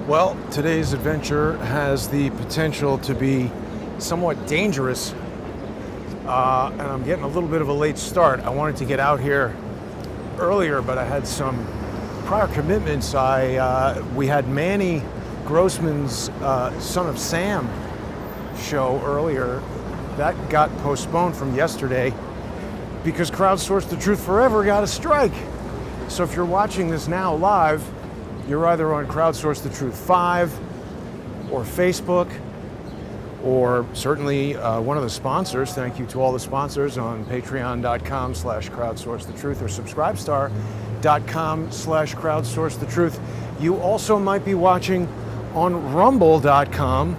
Well, today's adventure has the potential to be somewhat dangerous, and I'm getting a little bit of a late start. I wanted to get out here earlier, but I had some prior commitments. We had Manny Grossman's Son of Sam show earlier. That got postponed from yesterday because Crowdsource the Truth Forever got a strike. So if you're watching this now live, you're either on Crowdsource the Truth 5 or Facebook, or certainly one of the sponsors. Thank you to all the sponsors on patreon.com/crowdsourcethetruth or subscribestar.com/crowdsourcethetruth. You also might be watching on rumble.com.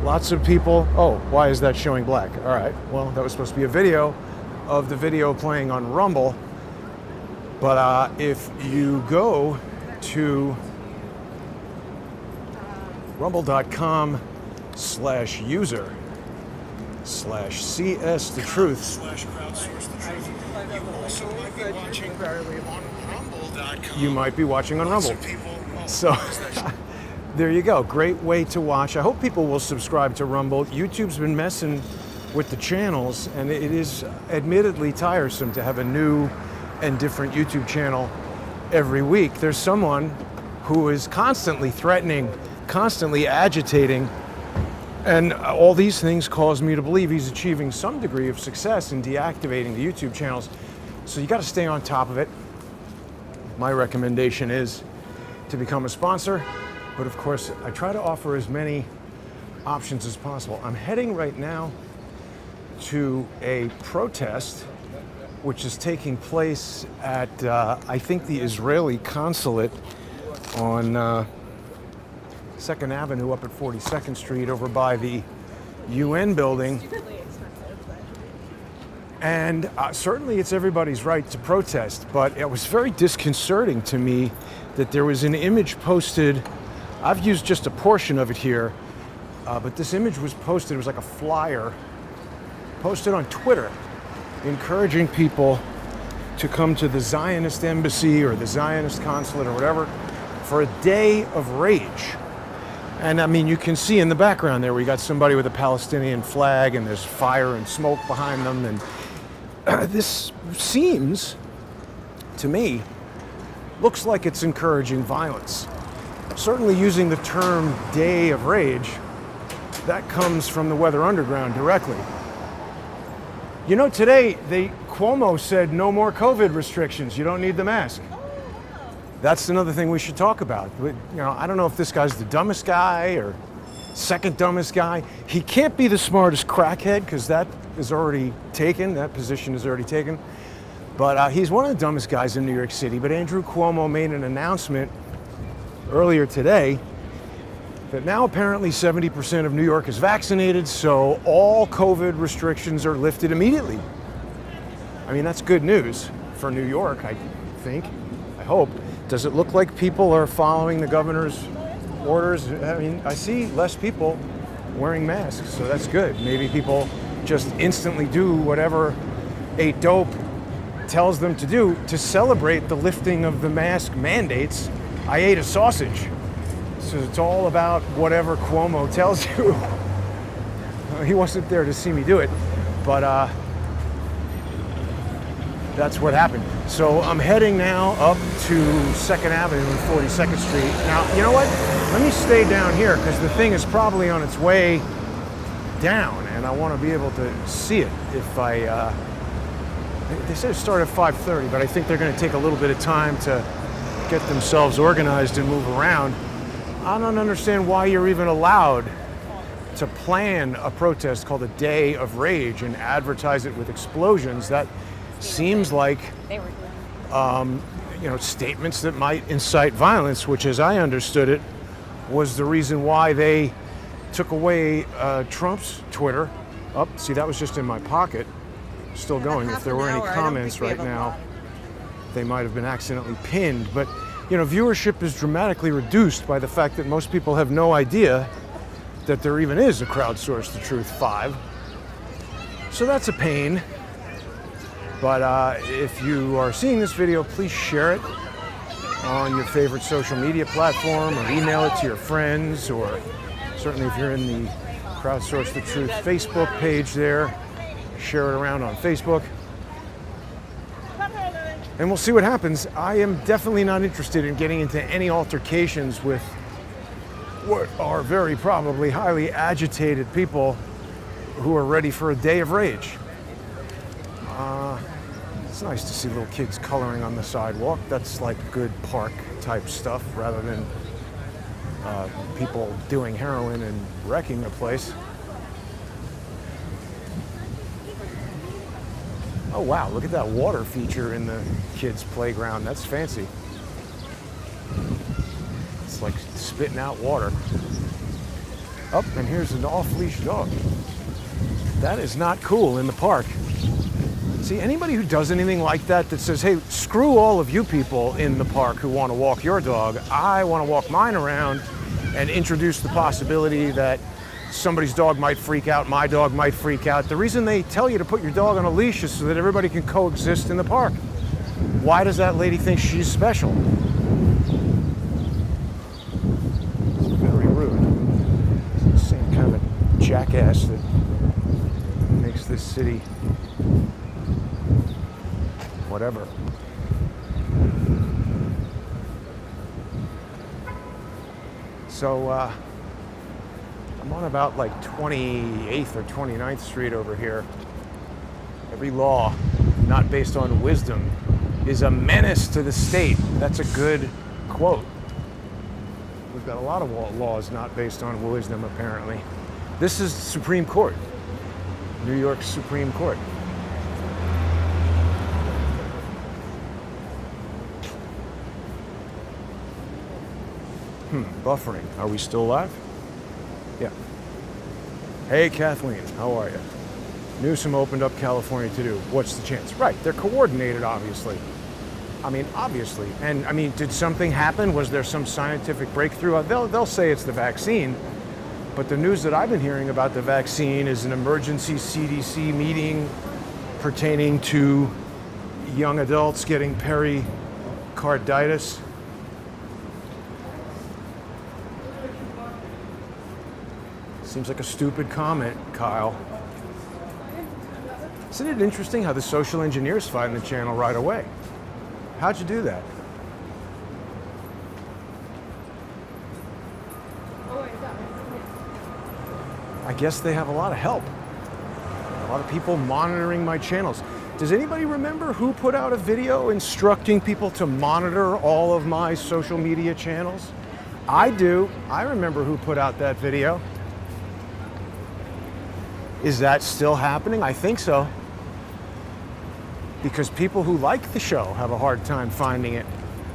Lots of people, oh, why is that showing black? All right, well, that was supposed to be a video of the video playing on Rumble. But if you go to rumble.com/user/CS-the-truth. You might be watching on Rumble. So there you go. Great way to watch. I hope people will subscribe to Rumble. YouTube's been messing with the channels, and it is admittedly tiresome to have a new and different YouTube channel every week. There's someone who is constantly threatening, constantly agitating, and all these things cause me to believe he's achieving some degree of success in deactivating the YouTube channels. So you got to stay on top of it. My recommendation is to become a sponsor, but of course I try to offer as many options as possible. I'm heading right now to a protest which is taking place at, I think, the Israeli consulate on 2nd Avenue up at 42nd Street over by the UN building. And certainly it's everybody's right to protest, but it was very disconcerting to me that there was an image posted. I've used just a portion of it here, but this image was posted, it was like a flyer, posted on Twitter, encouraging people to come to the Zionist embassy or the Zionist consulate or whatever for a day of rage. And I mean, you can see in the background there, we got somebody with a Palestinian flag and there's fire and smoke behind them. And this seems, to me, looks like it's encouraging violence. Certainly using the term day of rage, that comes from the Weather Underground directly. You know, today, Cuomo said no more COVID restrictions. You don't need the mask. That's another thing we should talk about. You know, I don't know if this guy's the dumbest guy or second dumbest guy. He can't be the smartest crackhead because that is already taken. That position is already taken. But he's one of the dumbest guys in New York City. But Andrew Cuomo made an announcement earlier today that now apparently 70% of New York is vaccinated, so all COVID restrictions are lifted immediately. I mean, that's good news for New York, I think, I hope. Does it look like people are following the governor's orders? I mean, I see less people wearing masks, so that's good. Maybe people just instantly do whatever a dope tells them to do to celebrate the lifting of the mask mandates. I ate a sausage. So it's all about whatever Cuomo tells you. He wasn't there to see me do it, but that's what happened. So I'm heading now up to 2nd Avenue and 42nd Street. Now, you know what? Let me stay down here because the thing is probably on its way down and I want to be able to see it if I, they said it started at 5:30, but I think they're going to take a little bit of time to get themselves organized and move around. I don't understand why you're even allowed to plan a protest called a Day of Rage and advertise it with explosions. That seems like, statements that might incite violence, which, as I understood it, was the reason why they took away Trump's Twitter. Oh, see, that was just in my pocket, still going. If there were any comments right now, they might have been accidentally pinned. But you know, viewership is dramatically reduced by the fact that most people have no idea that there even is a Crowdsource the Truth 5. So that's a pain. But if you are seeing this video, please share it. on your favorite social media platform, or email it to your friends, or certainly if you're in the Crowdsource the Truth Facebook page there, share it around on Facebook. And we'll see what happens. I am definitely not interested in getting into any altercations with what are very probably highly agitated people who are ready for a day of rage. It's nice to see little kids coloring on the sidewalk. That's like good park type stuff rather than people doing heroin and wrecking the place. Oh wow, look at that water feature in the kids' playground. That's fancy. It's like spitting out water. Oh, and here's an off-leash dog. That is not cool in the park. See, anybody who does anything like that says, hey, screw all of you people in the park who want to walk your dog. I want to walk mine around, and introduce the possibility that somebody's dog might freak out, my dog might freak out. The reason they tell you to put your dog on a leash is so that everybody can coexist in the park. Why does that lady think she's special? It's very rude. It's the same kind of jackass that makes this city whatever. So I'm on about like 28th or 29th Street over here. Every law not based on wisdom is a menace to the state. That's a good quote. We've got a lot of laws not based on wisdom, apparently. This is the Supreme Court, New York's Supreme Court. Buffering. Are we still live? Yeah. Hey, Kathleen, how are you? Newsom opened up California to do. What's the chance? Right, they're coordinated, obviously. I mean, obviously. And I mean, did something happen? Was there some scientific breakthrough? They'll say it's the vaccine, but the news that I've been hearing about the vaccine is an emergency CDC meeting pertaining to young adults getting pericarditis. Seems like a stupid comment, Kyle. Isn't it interesting how the social engineers find the channel right away? How'd you do that? I guess they have a lot of help. A lot of people monitoring my channels. Does anybody remember who put out a video instructing people to monitor all of my social media channels? I do. I remember who put out that video. Is that still happening? I think so. Because people who like the show have a hard time finding it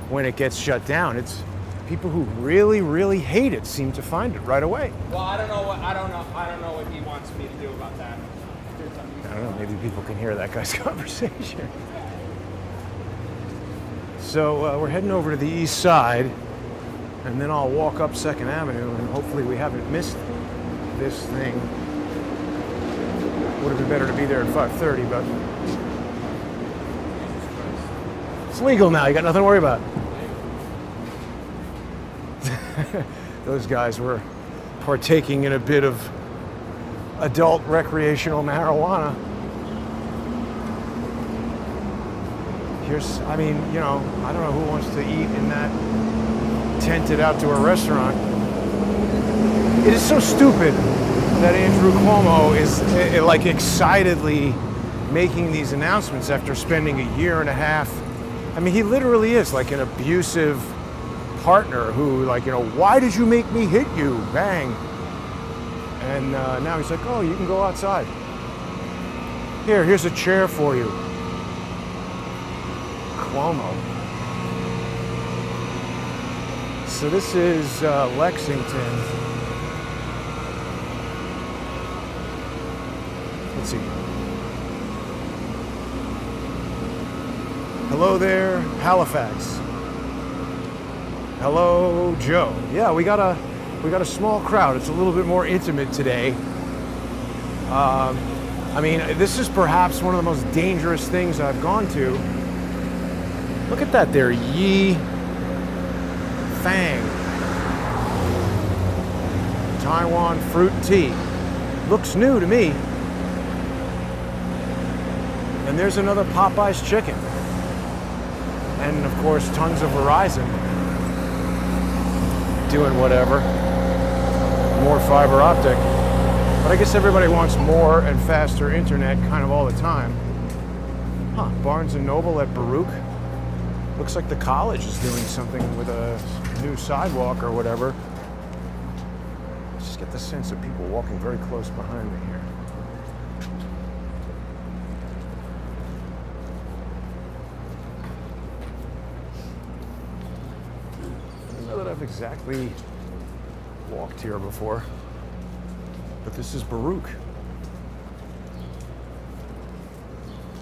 when it gets shut down. It's people who really, really hate it seem to find it right away. Well, I don't know what he wants me to do about that. I don't know, maybe people can hear that guy's conversation. So we're heading over to the east side, and then I'll walk up 2nd Avenue, and hopefully we haven't missed this thing. Would have been better to be there at 5:30, but it's legal now. You got nothing to worry about. Those guys were partaking in a bit of adult recreational marijuana. I mean, you know, I don't know who wants to eat in that tented outdoor restaurant. It is so stupid that Andrew Cuomo is like excitedly making these announcements after spending a year and a half. I mean, he literally is like an abusive partner who, like, you know, why did you make me hit you? Bang. And now he's like, oh, you can go outside. Here's a chair for you. Cuomo. So this is Lexington. Let's see. Hello there, Halifax. Hello, Joe. Yeah, we got a small crowd. It's a little bit more intimate today. I mean, this is perhaps one of the most dangerous things I've gone to. Look at that there, Yee Fang. Taiwan fruit tea. Looks new to me. And there's another Popeye's chicken. And of course, tons of Verizon doing whatever. More fiber optic. But I guess everybody wants more and faster internet kind of all the time. Huh, Barnes & Noble at Baruch. Looks like the college is doing something with a new sidewalk or whatever. Just get the sense of people walking very close behind me here. I don't know that I've exactly walked here before, but this is Baruch.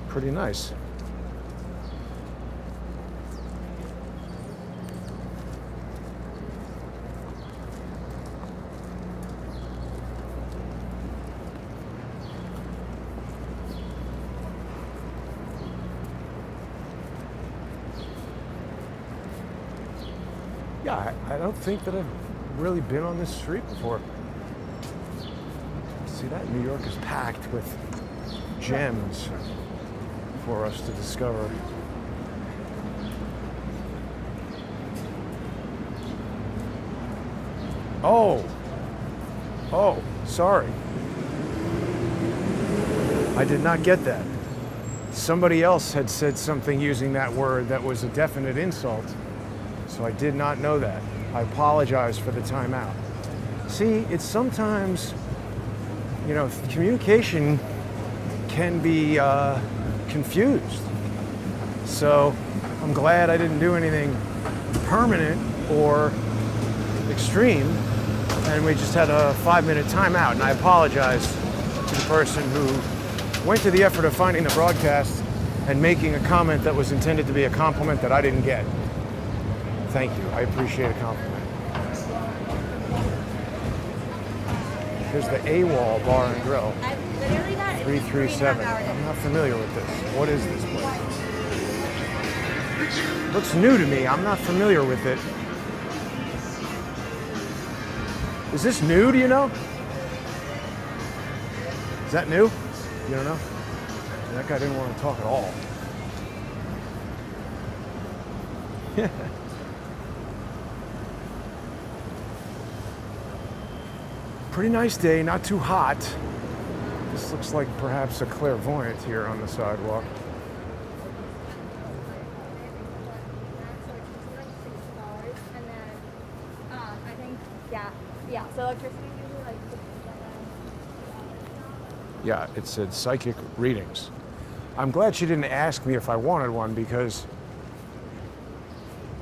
Pretty nice. Yeah, I don't think that I've really been on this street before. See that? New York is packed with gems for us to discover. Oh, sorry. I did not get that. Somebody else had said something using that word that was a definite insult. So I did not know that. I apologize for the timeout. See, it's sometimes, you know, communication can be confused. So I'm glad I didn't do anything permanent or extreme, and we just had a 5-minute timeout. And I apologize to the person who went to the effort of finding the broadcast and making a comment that was intended to be a compliment that I didn't get. Thank you. I appreciate a compliment. Here's the AWOL Bar and Grill. 337. I'm not familiar with this. What is this place? Looks new to me. I'm not familiar with it. Is this new, do you know? Is that new? You don't know? That guy didn't want to talk at all. Pretty nice day, not too hot. This looks like perhaps a clairvoyant here on the sidewalk. And then, I think, yeah. So electricity usually like. Yeah, it said psychic readings. I'm glad she didn't ask me if I wanted one, because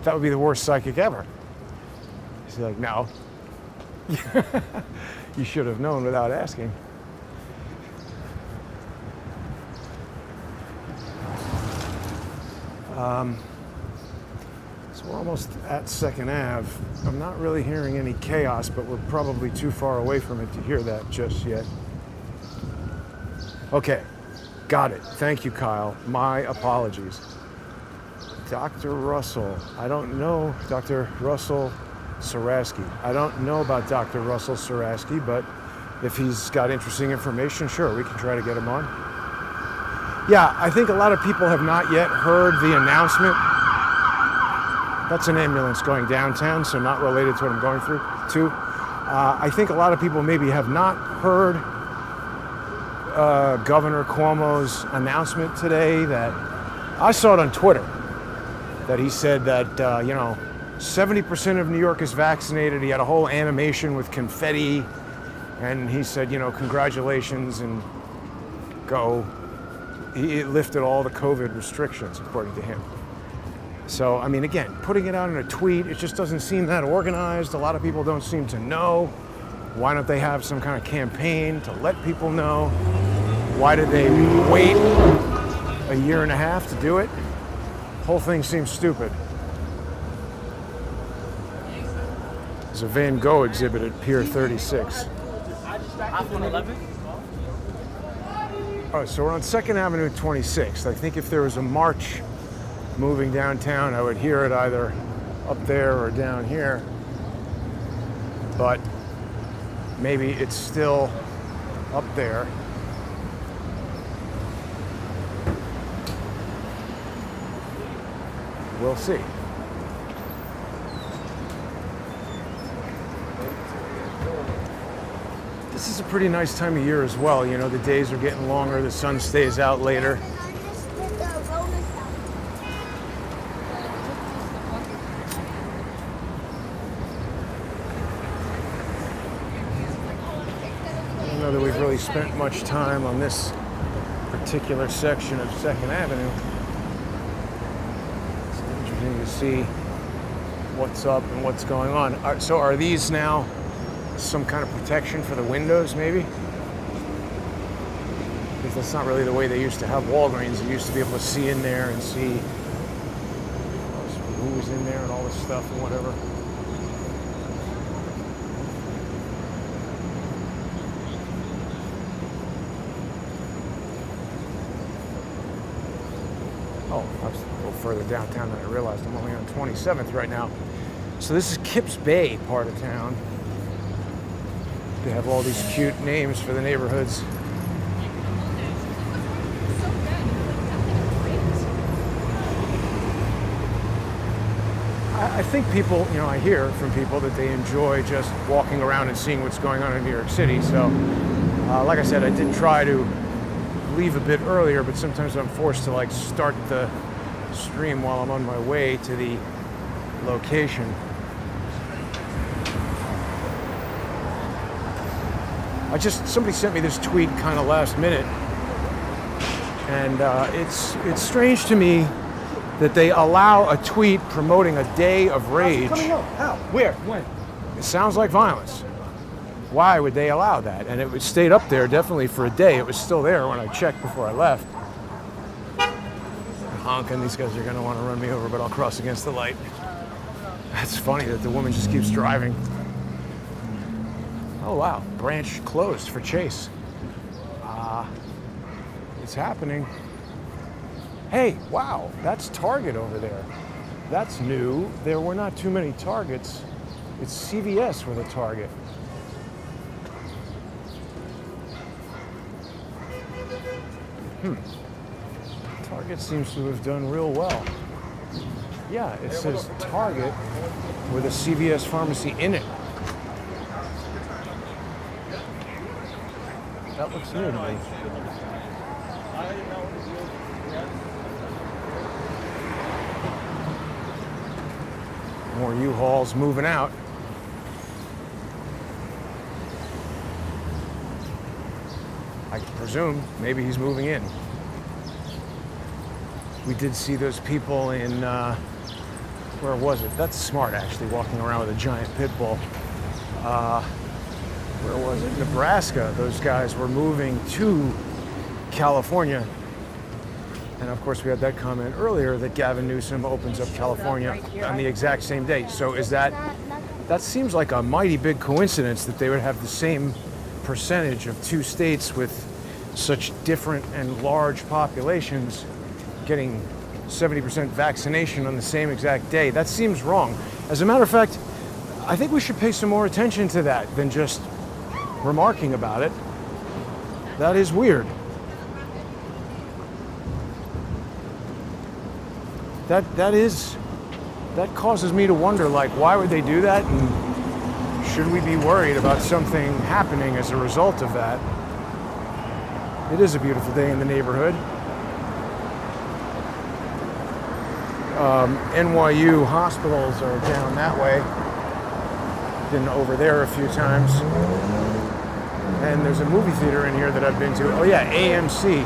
that would be the worst psychic ever. She's like, no. You should have known without asking. So we're almost at 2nd Ave. I'm not really hearing any chaos, but we're probably too far away from it to hear that just yet. Okay, got it. Thank you, Kyle. My apologies. Dr. Russell. I don't know Dr. Russell Saraski. I don't know about Dr. Russell Saraski, but if he's got interesting information, sure, we can try to get him on. Yeah, I think a lot of people have not yet heard the announcement. That's an ambulance going downtown, so not related to what I'm going through, too. I think a lot of people maybe have not heard Governor Cuomo's announcement today. That I saw it on Twitter, that he said that, 70% of New York is vaccinated. He had a whole animation with confetti, and he said, congratulations, and go. He lifted all the COVID restrictions, according to him. So, I mean, again, putting it out in a tweet, it just doesn't seem that organized. A lot of people don't seem to know. Why don't they have some kind of campaign to let people know? Why did they wait a year and a half to do it? The whole thing seems stupid. There's a Van Gogh exhibit at Pier 36. All right, so we're on 2nd Avenue 26th. I think if there was a march moving downtown, I would hear it either up there or down here, but maybe it's still up there. We'll see. This is a pretty nice time of year as well. You know, the days are getting longer, the sun stays out later. I don't know that we've really spent much time on this particular section of 2nd Avenue. It's interesting to see what's up and what's going on. So are these now some kind of protection for the windows, maybe? Because that's not really the way they used to have Walgreens. You used to be able to see in there and see who was in there and all this stuff and whatever. Oh, I was a little further downtown than I realized. I'm only on 27th right now. So this is Kips Bay part of town. They have all these cute names for the neighborhoods. I think people, you know, I hear from people that they enjoy just walking around and seeing what's going on in New York City. So, like I said, I did try to leave a bit earlier, but sometimes I'm forced to like start the stream while I'm on my way to the location. Somebody sent me this tweet kind of last minute, and it's strange to me that they allow a tweet promoting a day of rage. Coming out. How? Where? When? It sounds like violence. Why would they allow that? And it stayed up there definitely for a day. It was still there when I checked before I left. I'm honking. These guys are going to want to run me over, but I'll cross against the light. That's funny that the woman just keeps driving. Oh wow, branch closed for Chase. It's happening. Hey, wow, that's Target over there. That's new. There were not too many Targets. It's CVS with a Target. Target seems to have done real well. Yeah, it says Target with a CVS pharmacy in it. That looks new to me. More U-Hauls moving out. I presume maybe he's moving in. We did see those people in, where was it? That's smart, actually, walking around with a giant pit bull. Where was it? Nebraska. Those guys were moving to California. And of course, we had that comment earlier that Gavin Newsom opens up California on the exact same day. So is that seems like a mighty big coincidence that they would have the same percentage of two states with such different and large populations getting 70% vaccination on the same exact day. That seems wrong. As a matter of fact, I think we should pay some more attention to that than just remarking about it. That is weird. That causes me to wonder, like, why would they do that? And should we be worried about something happening as a result of that? It is a beautiful day in the neighborhood. NYU hospitals are down that way. Been over there a few times. And there's a movie theater in here that I've been to. Oh yeah, AMC.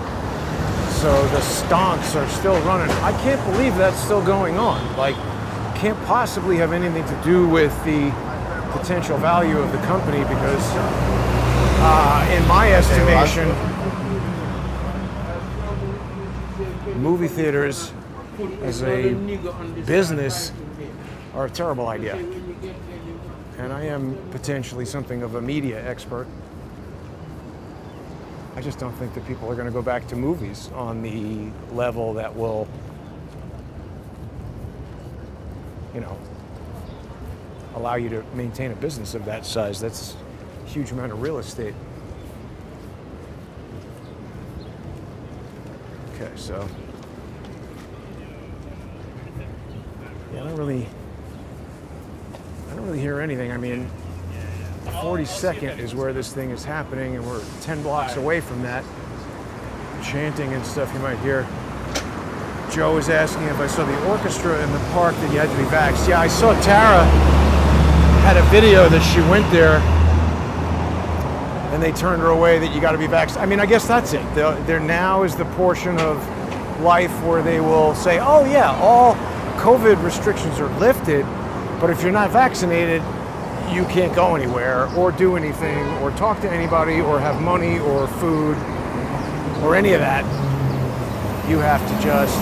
So the stonks are still running. I can't believe that's still going on. Like, can't possibly have anything to do with the potential value of the company because, in my estimation, movie theaters as a business are a terrible idea. And I am potentially something of a media expert. I just don't think that people are going to go back to movies on the level that will, allow you to maintain a business of that size. That's a huge amount of real estate. Okay, so yeah, I don't really hear anything. I mean, 42nd is where this thing is happening, and we're 10 blocks away from that. Chanting and stuff you might hear. Joe was asking if I saw the orchestra in the park that you had to be vaxxed. Yeah, I saw Tara had a video that she went there and they turned her away that you got to be vaxxed. I mean, I guess that's it. There now is the portion of life where they will say, oh yeah, all COVID restrictions are lifted, but if you're not vaccinated, you can't go anywhere or do anything or talk to anybody or have money or food or any of that. You have to just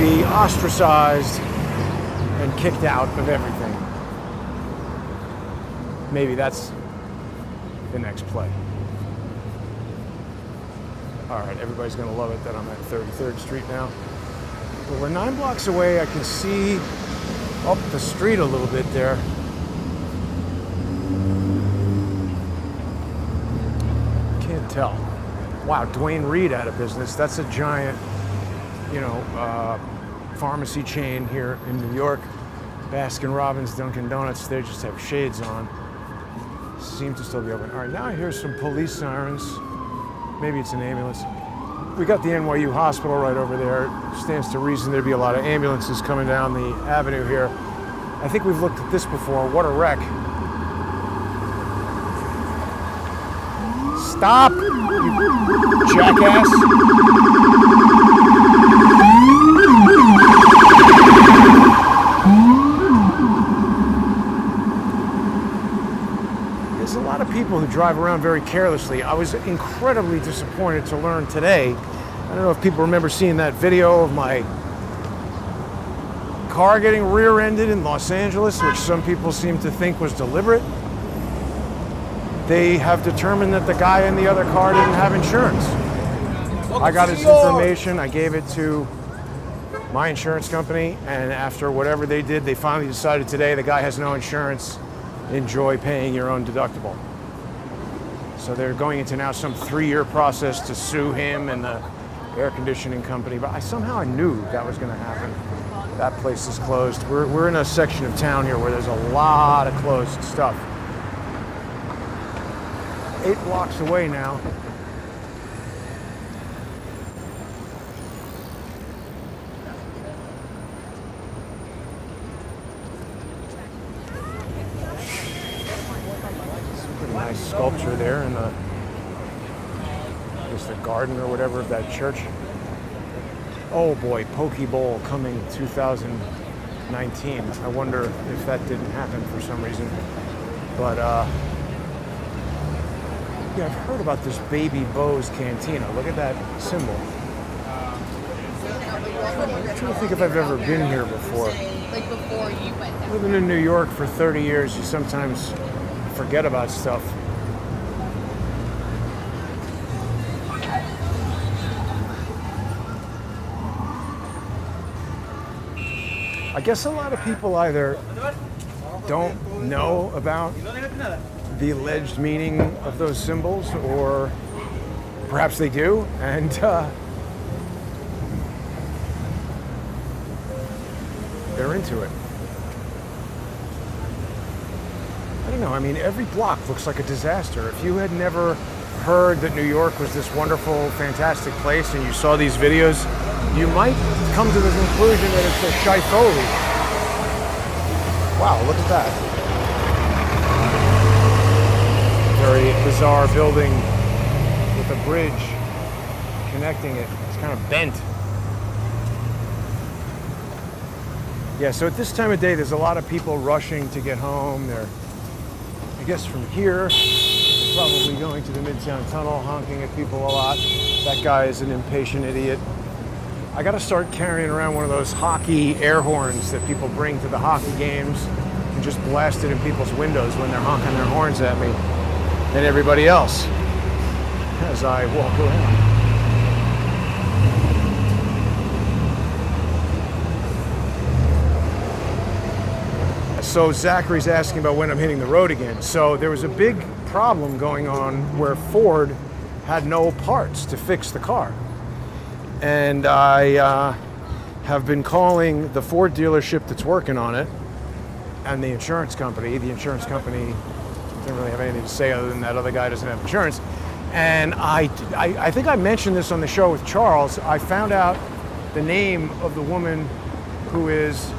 be ostracized and kicked out of everything. Maybe that's the next play. All right, everybody's gonna love it that I'm at 33rd Street now. But we're 9 blocks away. I can see up the street a little bit there. Can't tell. Wow, Dwayne Reed out of business. That's a giant, pharmacy chain here in New York. Baskin Robbins, Dunkin' Donuts, they just have shades on. Seem to still be open. All right, now I hear some police sirens. Maybe it's an ambulance. We got the NYU hospital right over there. Stands to reason there'd be a lot of ambulances coming down the avenue here. I think we've looked at this before. What a wreck. Stop, you jackass. There's a lot of people who drive around very carelessly. I was incredibly disappointed to learn today. I don't know if people remember seeing that video of my car getting rear-ended in Los Angeles, which some people seem to think was deliberate. They have determined that the guy in the other car didn't have insurance. I got his information, I gave it to my insurance company, and after whatever they did, they finally decided today the guy has no insurance. Enjoy paying your own deductible. So they're going into now some 3-year process to sue him and the air conditioning company, but somehow I knew that was gonna happen. That place is closed. We're in a section of town here where there's a lot of closed stuff. 8 blocks away now. Some pretty nice sculpture there in the, I guess the garden or whatever of that church. Oh boy, Poke Bowl coming 2019. I wonder if that didn't happen for some reason. But yeah, I've heard about this Baby Bo's Cantina. Look at that symbol. I'm trying to think if I've ever been here before. Like before you went down. Living in New York for 30 years, you sometimes forget about stuff. I guess a lot of people either don't know about the alleged meaning of those symbols, or perhaps they do, and they're into it. I don't know, I mean, every block looks like a disaster. If you had never heard that New York was this wonderful, fantastic place, and you saw these videos, you might come to the conclusion that it's a shitholi. Wow, look at that. Very bizarre building with a bridge connecting it. It's kind of bent. Yeah, so at this time of day, there's a lot of people rushing to get home. They're, I guess from here, probably going to the Midtown Tunnel, honking at people a lot. That guy is an impatient idiot. I gotta start carrying around one of those hockey air horns that people bring to the hockey games and just blast it in people's windows when they're honking their horns at me and everybody else as I walk around. So Zachary's asking about when I'm hitting the road again. So there was a big problem going on where Ford had no parts to fix the car. And I have been calling the Ford dealership that's working on it and the insurance company. The insurance company didn't really have anything to say other than that other guy doesn't have insurance. And I think I mentioned this on the show with Charles. I found out the name of the woman who is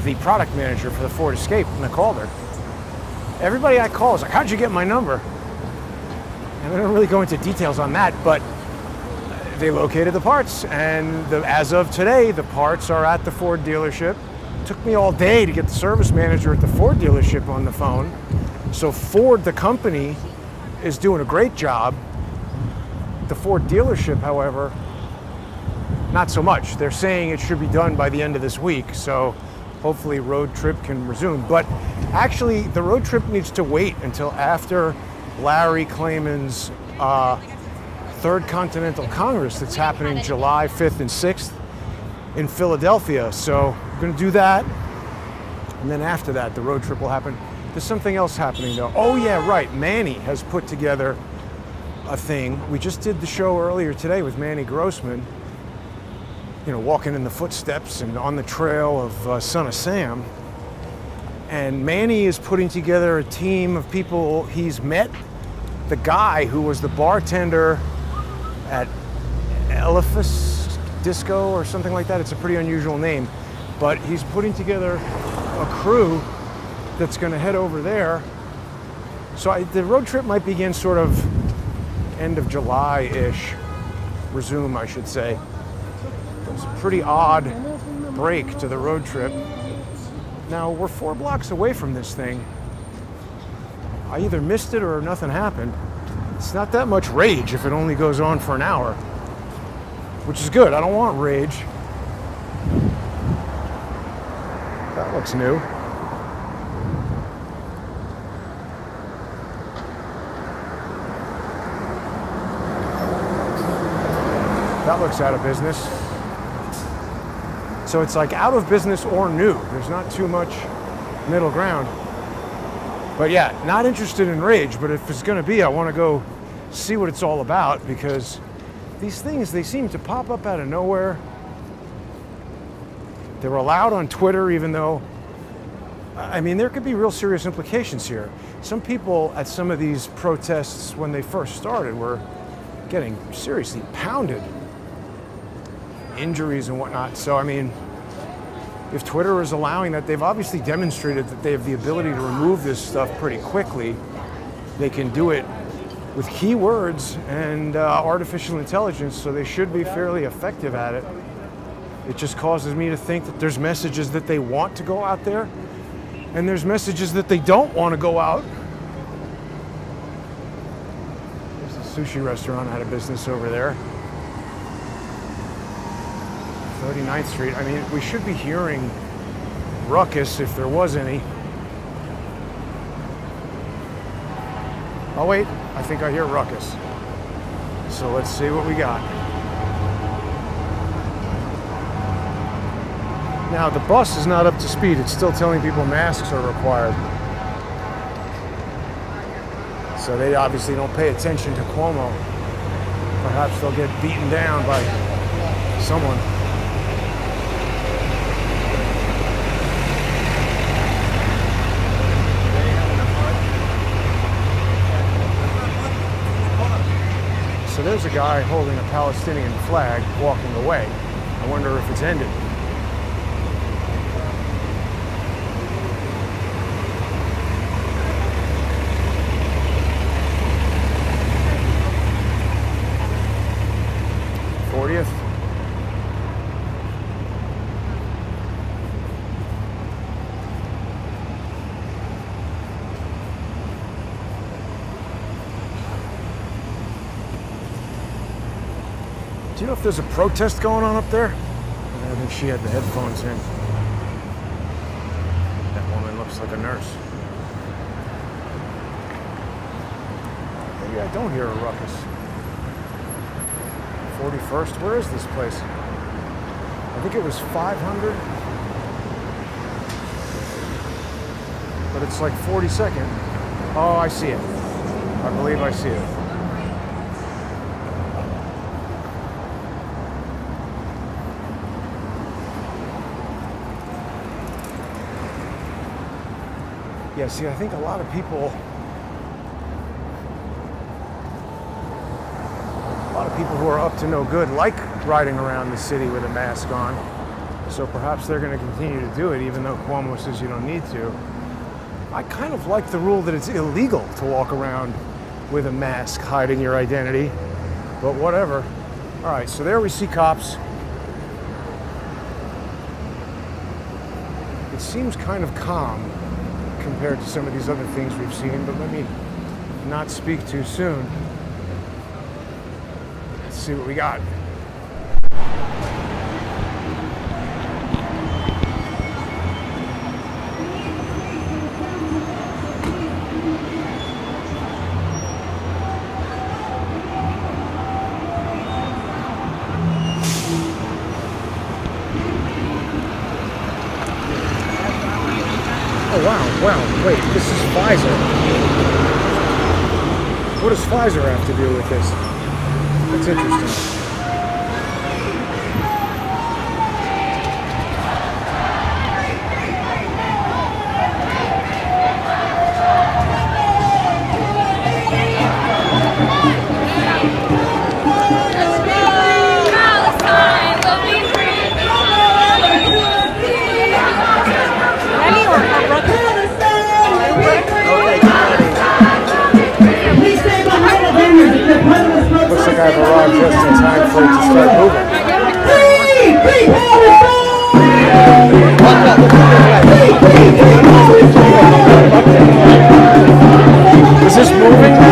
the product manager for the Ford Escape, and I called her. Everybody I call is like, how'd you get my number? And I don't really go into details on that, but they located the parts, and as of today, the parts are at the Ford dealership. It took me all day to get the service manager at the Ford dealership on the phone. So Ford, the company, is doing a great job. The Ford dealership, however, not so much. They're saying it should be done by the end of this week, so hopefully road trip can resume. But actually, the road trip needs to wait until after Larry Klayman's Third Continental Congress that's happening July 5th and 6th in Philadelphia. So we're going to do that, and then after that, the road trip will happen. There's something else happening, though. Oh, yeah, right. Manny has put together a thing. We just did the show earlier today with Manny Grossman, you know, walking in the footsteps and on the trail of Son of Sam. And Manny is putting together a team of people. He's met the guy who was the bartender at Elephas Disco or something like that. It's a pretty unusual name. But he's putting together a crew that's going to head over there. So the road trip might begin sort of end of July-ish. Resume, I should say. It's a pretty odd break to the road trip. Now, we're 4 blocks away from this thing. I either missed it or nothing happened. It's not that much rage if it only goes on for an hour, which is good. I don't want rage. That looks new. That looks out of business. So it's like out of business or new. There's not too much middle ground. But yeah, not interested in rage, but if it's going to be, I want to go see what it's all about, because these things, they seem to pop up out of nowhere. They were allowed on Twitter, even though, I mean, there could be real serious implications here. Some people at some of these protests when they first started were getting seriously pounded. Injuries and whatnot. So, I mean, if Twitter is allowing that, they've obviously demonstrated that they have the ability to remove this stuff pretty quickly. They can do it with keywords and artificial intelligence, so they should be fairly effective at it. It just causes me to think that there's messages that they want to go out there, and there's messages that they don't want to go out. There's a sushi restaurant out of business over there. 39th Street. I mean, we should be hearing ruckus if there was any. Oh wait, I think I hear ruckus. So let's see what we got. Now the bus is not up to speed. It's still telling people masks are required. So they obviously don't pay attention to Cuomo. Perhaps they'll get beaten down by someone. So there's a guy holding a Palestinian flag walking away. I wonder if it's ended. Do you know if there's a protest going on up there? I think she had the headphones in. That woman looks like a nurse. Maybe I don't hear a ruckus. 41st, where is this place? I think it was 500. but it's like 42nd. Oh, I see it. I believe I see it. Yeah, see, I think a lot of people who are up to no good like riding around the city with a mask on. So perhaps they're going to continue to do it, even though Cuomo says you don't need to. I kind of like the rule that it's illegal to walk around with a mask hiding your identity, but whatever. All right, so there we see cops. It seems kind of calm compared to some of these other things we've seen, but let me not speak too soon. Let's see what we got. Wow, wait, this is Pfizer. What does Pfizer have to do with this? That's interesting. Looks like I've arrived just in time for it to start moving. Is this moving now?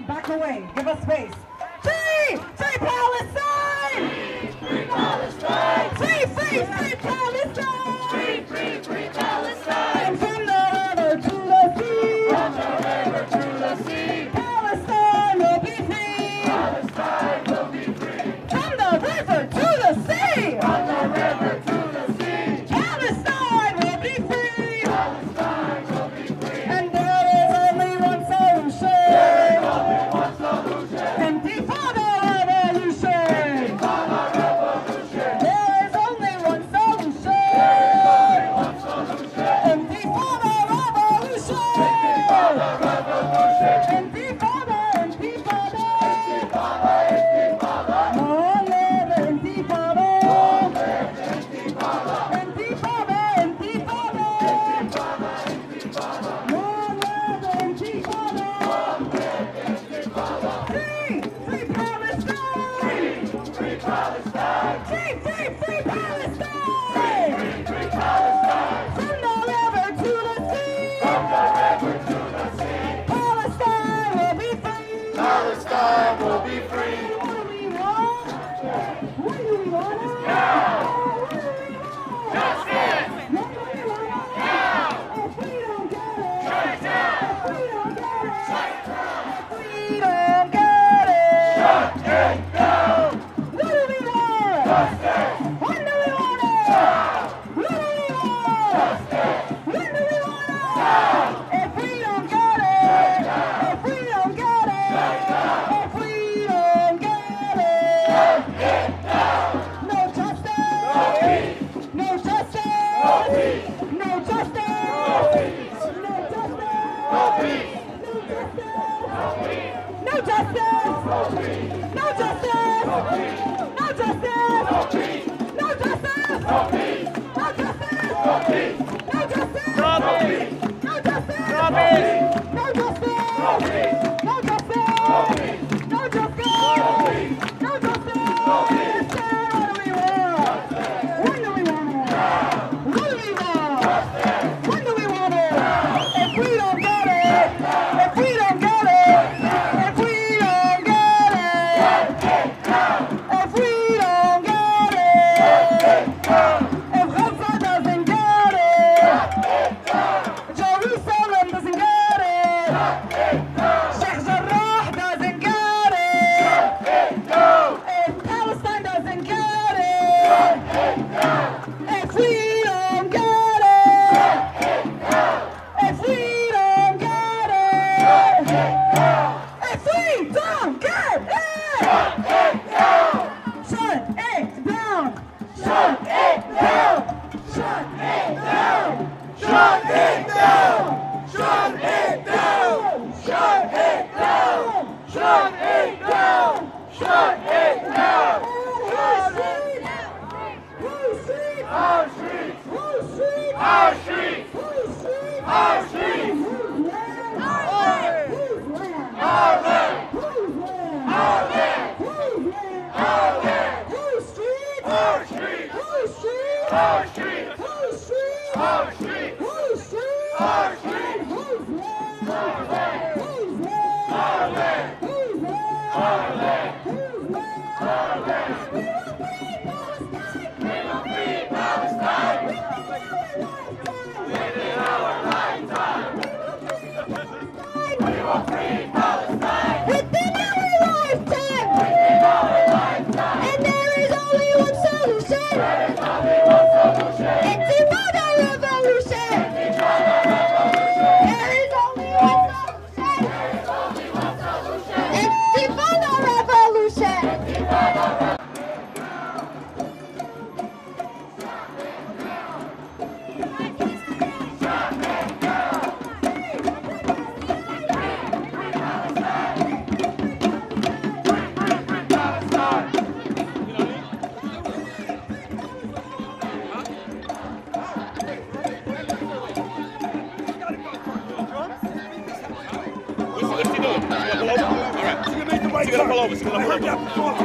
Back away. Give us space. Free! Free Palestine! Free Palestine! Free, free, free Palestine! Free, free, free Palestine! From the river to the sea! From the river to the sea! Palestine will be free! Palestine will be free! From the river to the sea! From the river to the sea! Palestine will be free! Palestine will be free! And there is only one solution! Palestine will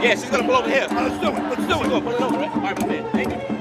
Yeah, she's gonna pull over here. Let's do it. Let's do it. Pull it over, right? All right, my man. Thank you.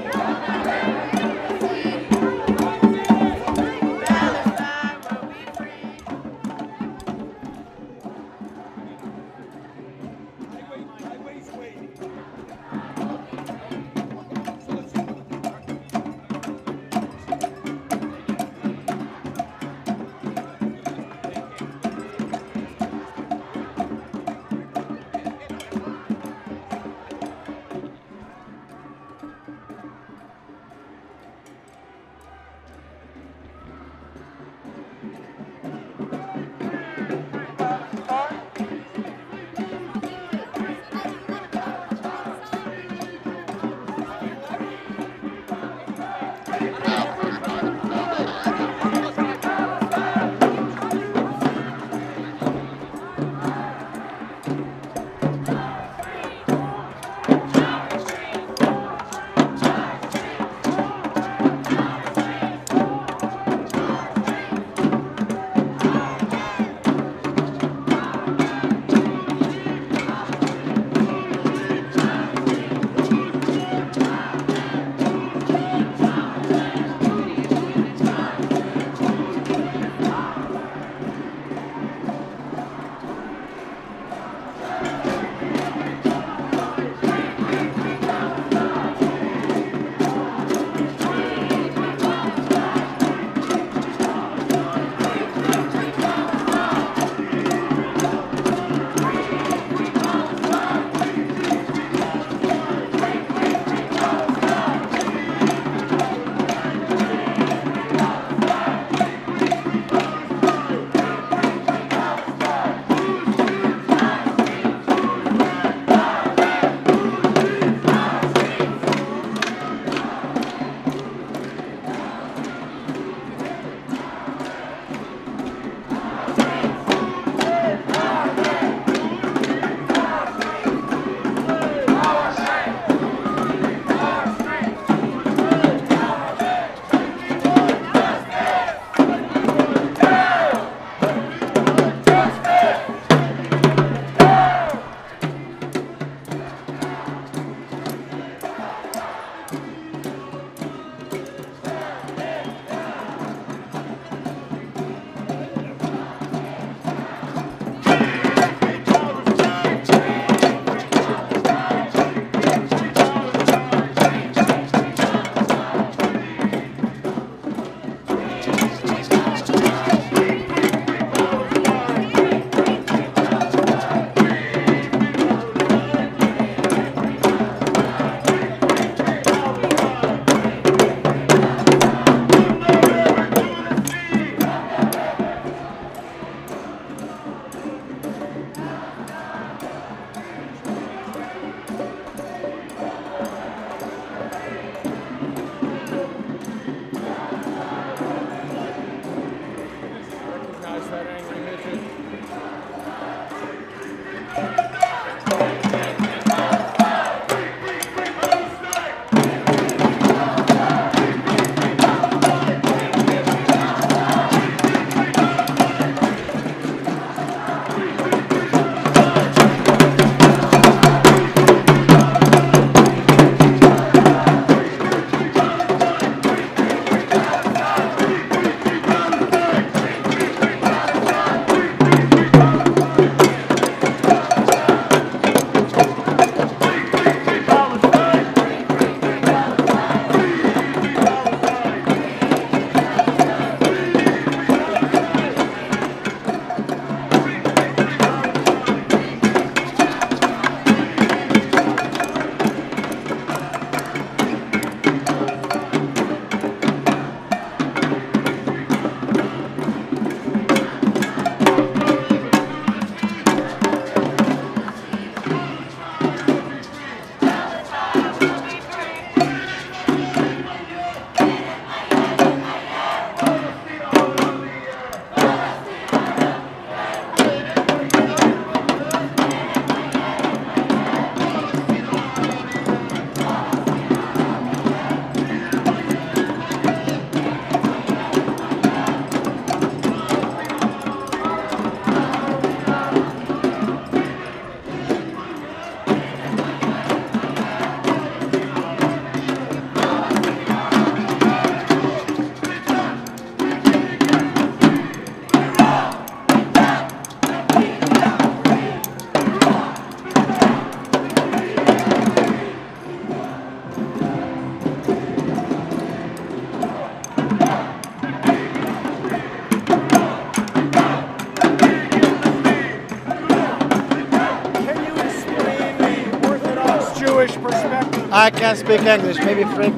I can't speak English. Maybe Frank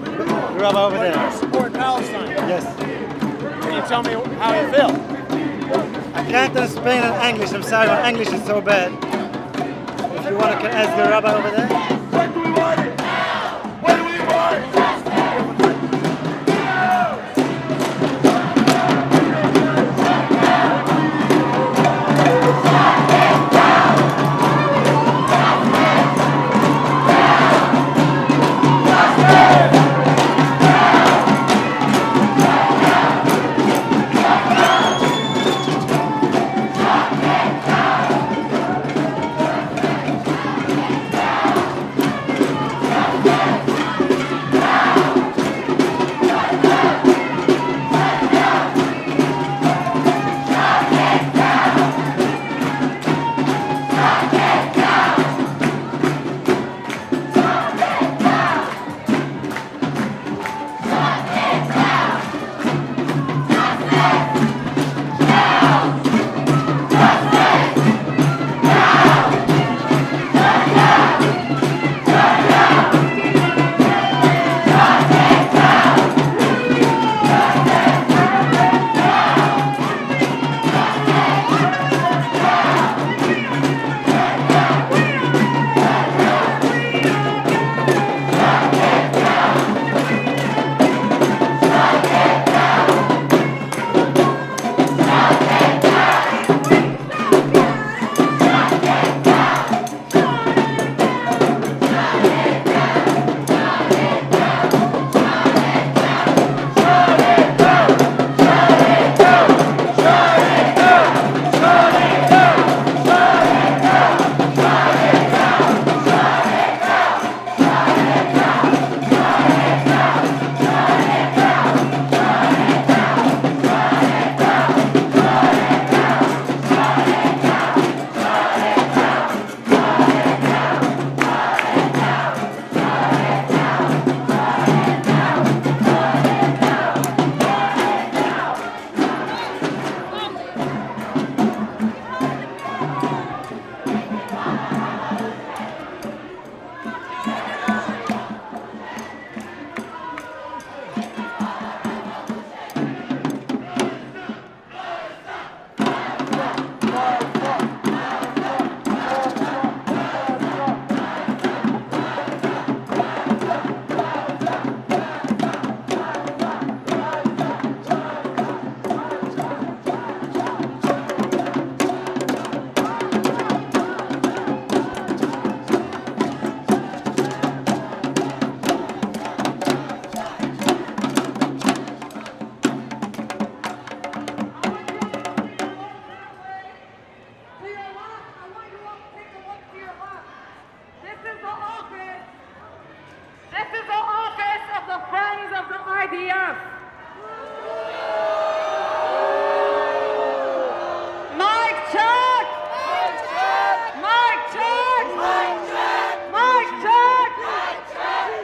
Rabbi over But you there. support Palestine. Yes. Can you tell me how you feel? I can't explain in English. I'm sorry, my English is so bad. If you want, I can ask the rabbi over there. What do we want? What do we want?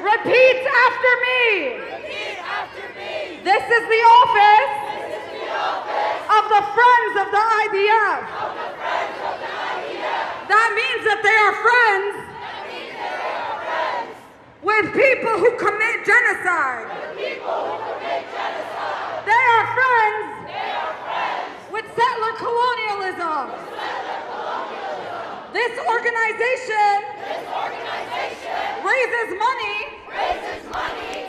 Repeat after me. This is the office of the Friends of the IDF. That means that they are friends with people who commit genocide. They are friends with settler colonialism. This organization raises money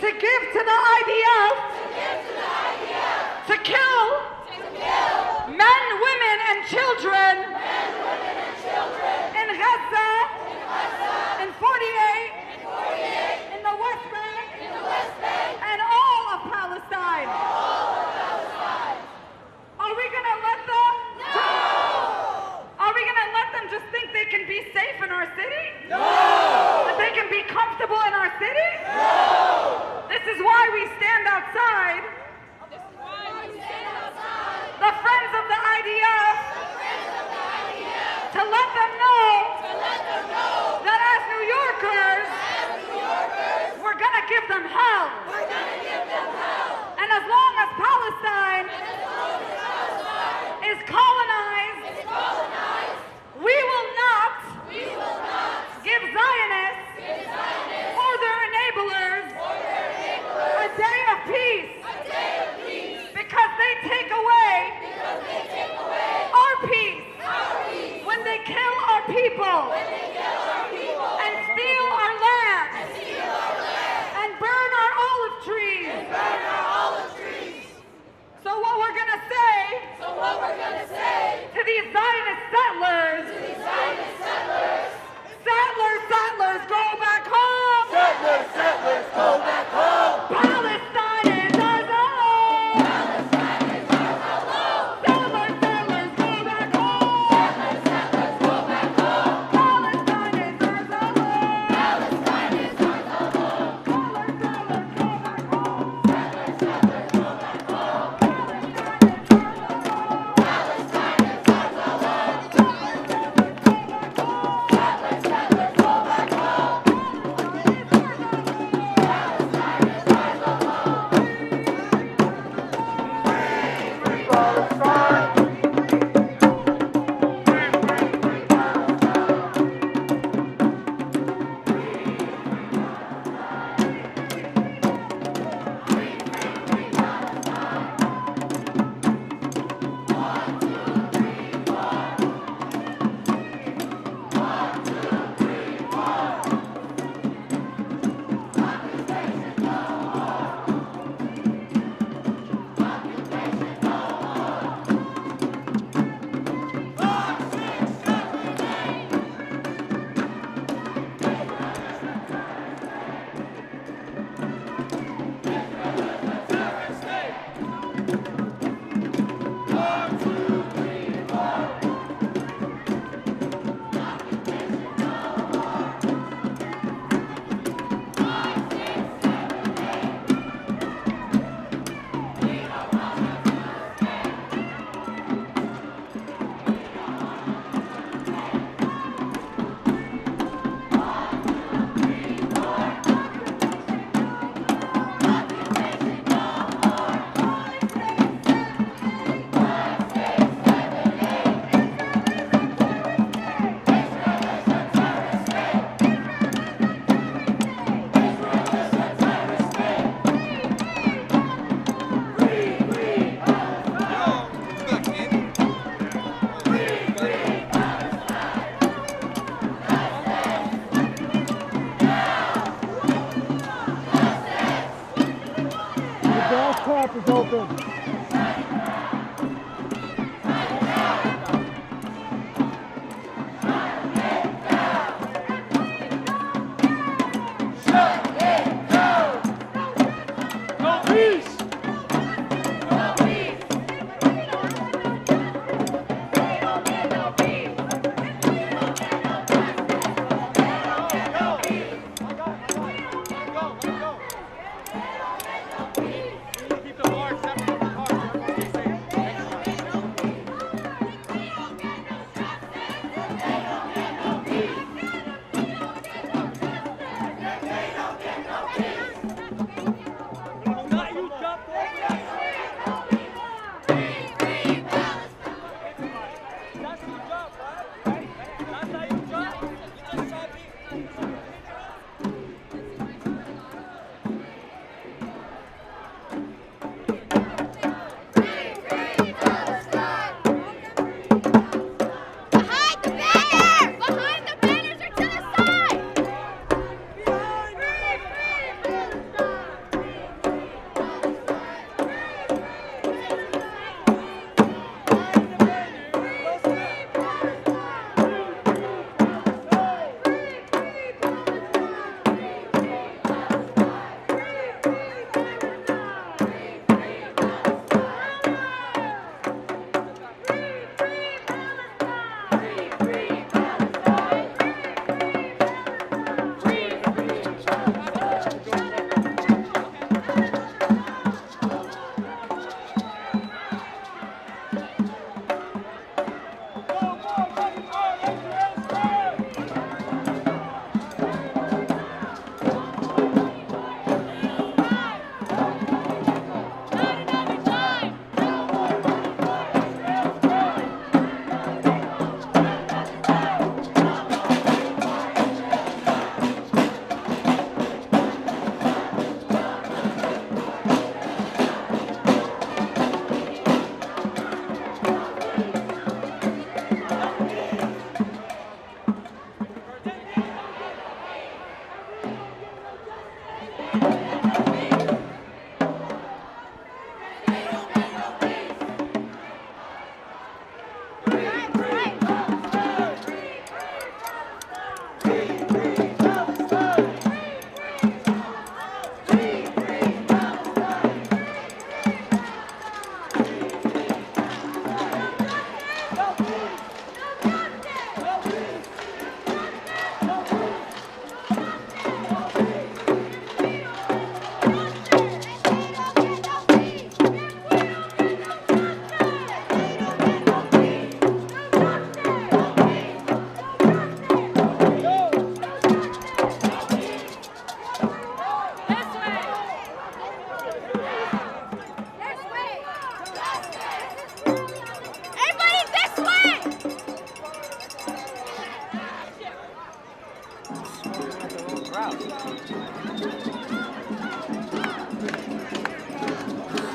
to give to the IDF to kill men, women, and children in Gaza, in 48, in the West Bank, and all of Palestine. Are we going to let them? No! Are we going to let them just think they can be safe in our city? No! That they can be comfortable in our city? No! This is why we stand outside path is open.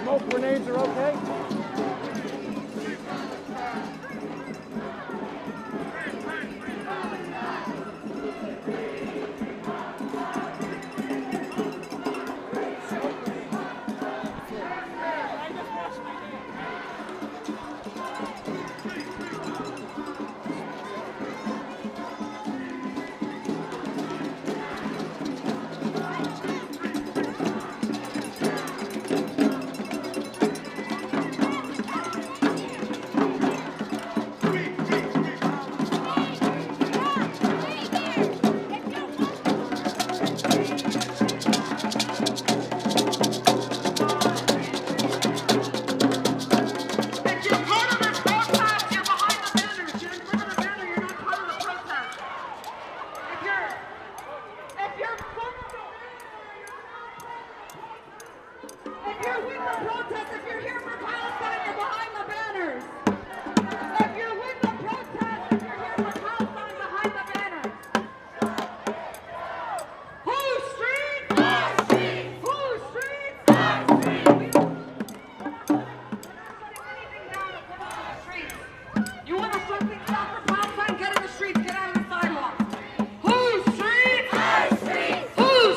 Smoke grenades are okay? Whose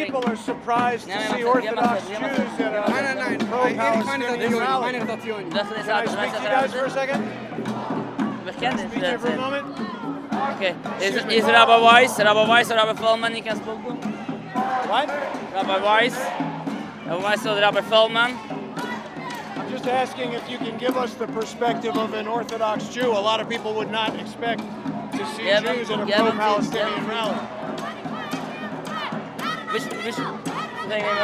people are surprised to see Orthodox Jews at a pro-Palestinian rally. Can I speak to you guys for a second? Speak to you for a moment? Okay. Is Rabbi Weiss or Rabbi Feldman you can speak to? What? Rabbi Weiss or Rabbi Feldman? I'm just asking if you can give us the perspective of an Orthodox Jew. A lot of people would not expect to see Yeah, Jews at a yeah, pro-Palestinian yeah. rally. Which thing are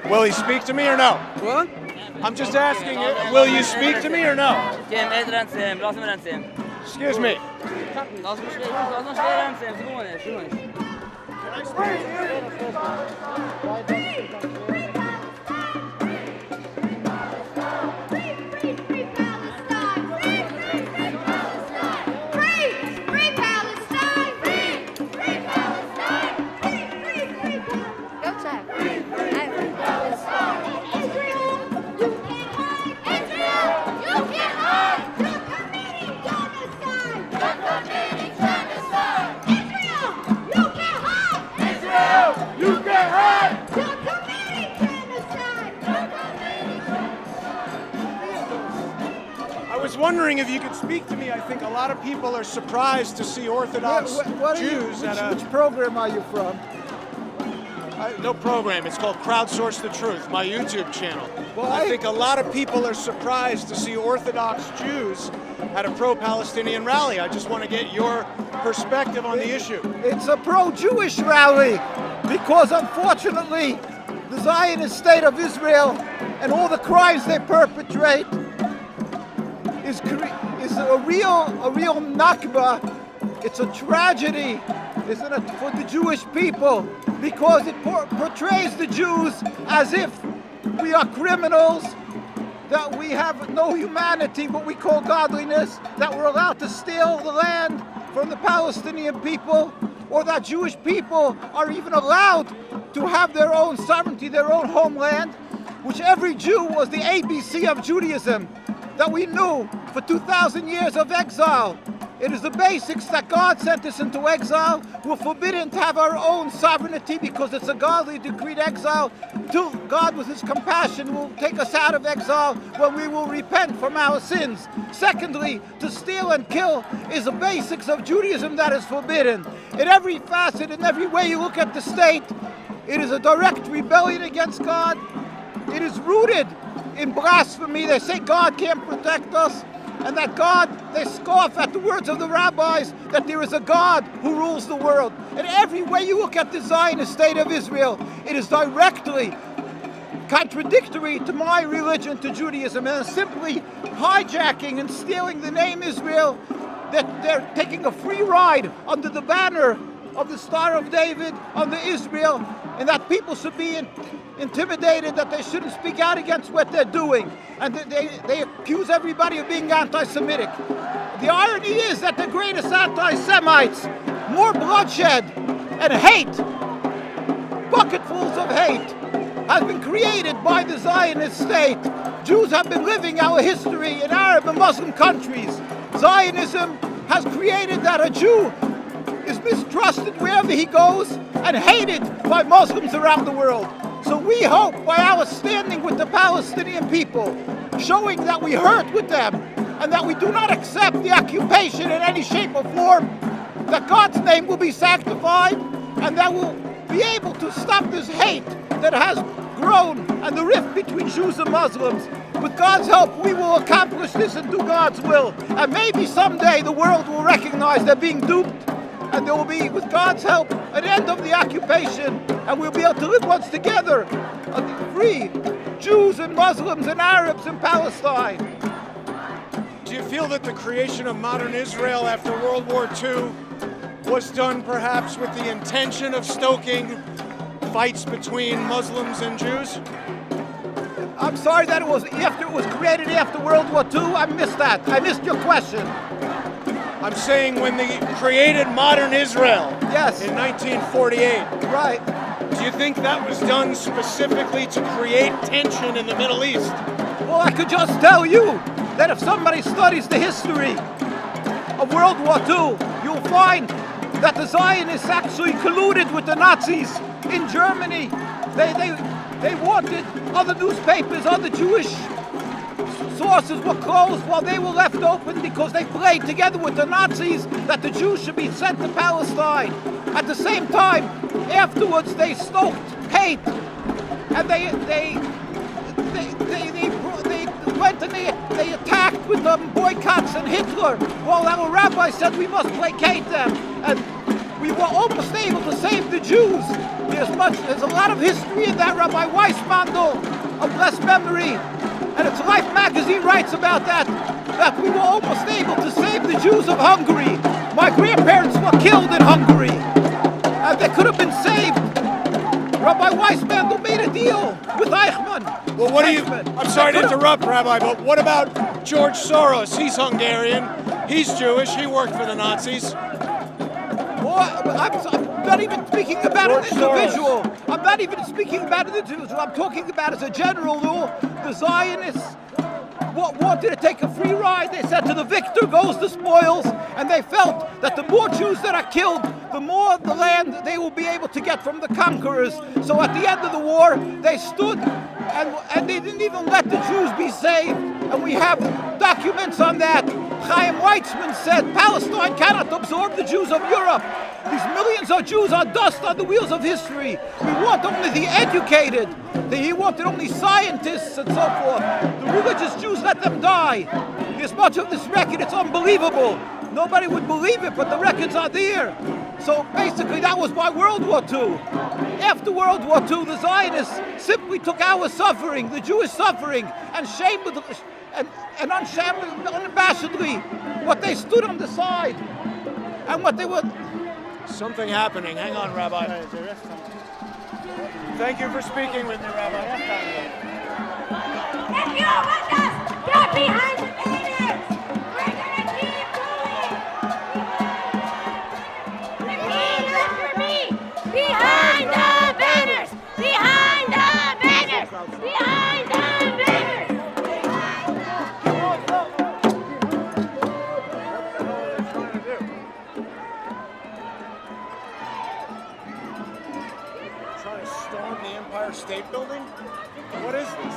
you Will he speak to me or no? What? I'm just asking you, will you speak to me or no? Kim, är det sen? Låt mig den sen. Excuse me. Låt mig den sen. Så går det. I was wondering if you could speak to me. I think a lot of people are surprised to see Orthodox Jews at a... Which program are you from? No program. It's called Crowdsource the Truth, my YouTube channel. Well, I think a lot of people are surprised to see Orthodox Jews at a pro-Palestinian rally. I just want to get your perspective on the issue. It's a pro-Jewish rally because unfortunately the Zionist state of Israel and all the crimes they perpetrate is a real Nakba. It's a tragedy, isn't it, for the Jewish people, because it portrays the Jews as if we are criminals, that we have no humanity, what we call godliness, that we're allowed to steal the land from the Palestinian people, or that Jewish people are even allowed to have their own sovereignty, their own homeland, which every Jew was the ABC of Judaism, that we knew for 2,000 years of exile. It is the basics that God sent us into exile. We're forbidden to have our own sovereignty because it's a godly decreed exile. Till God with his compassion will take us out of exile when we will repent from our sins. Secondly, to steal and kill is the basics of Judaism that is forbidden. In every facet, in every way you look at the state, it is a direct rebellion against God. It is rooted in blasphemy. They say God can't protect us, and that God, they scoff at the words of the rabbis, that there is a God who rules the world. In every way you look at the Zionist state of Israel, it is directly contradictory to my religion, to Judaism, and simply hijacking and stealing the name Israel, that they're taking a free ride under the banner of the Star of David, under Israel, and that people should be intimidated, that they shouldn't speak out against what they're doing, and they accuse everybody of being anti-Semitic. The irony is that the greatest anti-Semites, more bloodshed and hate, bucketfuls of hate, has been created by the Zionist state. Jews have been living our history in Arab and Muslim countries. Zionism has created that a Jew is mistrusted wherever he goes and hated by Muslims around the world. So we hope by our standing with the Palestinian people, showing that we hurt with them and that we do not accept the occupation in any shape or form, that God's name will be sanctified and that we'll be able to stop this hate that has grown and the rift between Jews and Muslims. With God's help, we will accomplish this and do God's will. And maybe someday the world will recognize they're being duped, and there will be, with God's help, an end of the occupation, and we'll be able to live once together, free Jews and Muslims and Arabs in Palestine. Do you feel that the creation of modern Israel after World War II was done perhaps with the intention of stoking fights between Muslims and Jews? I'm sorry that it was created after World War II. I missed that. I missed your question. I'm saying when they created modern Israel, yes, in 1948. Right. Do you think that was done specifically to create tension in the Middle East? Well, I could just tell you that if somebody studies the history of World War II, you'll find that the Zionists actually colluded with the Nazis in Germany. They wanted other newspapers, other Jewish sources were closed while they were left open because they played together with the Nazis that the Jews should be sent to Palestine. At the same time, afterwards they stoked hate, and they went and they they attacked with boycotts and Hitler. Well, our rabbi said we must placate them. And we were almost able to save the Jews. There's a lot of history in that. Rabbi Weissmandel of blessed memory, and it's Life magazine writes about that we were almost able to save the Jews of Hungary. My grandparents were killed in Hungary, and they could have been saved. Rabbi Weissmandel made a deal with Eichmann. Well, I'm sorry to interrupt, Rabbi, but what about George Soros? He's Hungarian. He's Jewish. He worked for the Nazis. I'm not even speaking about an individual. I'm not even speaking about an individual. I'm talking about as a general rule. The Zionists wanted to take a free ride. They said to the victor goes the spoils, and they felt that the more Jews that are killed, the more the land they will be able to get from the conquerors. So at the end of the war, they stood and they didn't even let the Jews be saved. And we have documents on that. Chaim Weizmann said Palestine cannot absorb the Jews of Europe. These millions of Jews are dust on the wheels of history. We want only the educated. He wanted only scientists and so forth. The religious Jews, let them die. There's much of this record, it's unbelievable. Nobody would believe it, but the records are there. So basically that was why World War II. After World War II, the Zionists simply took our suffering, the Jewish suffering, and unabashedly what they stood on the side and what they were. Something happening. Hang on, Rabbi. Thank you for speaking with me, Rabbi. If you want us, get behind the banners! We're gonna keep going! Repeat after me! Behind the banners! Behind the banners! Behind the banners! Trying to storm the Empire State Building? What is this?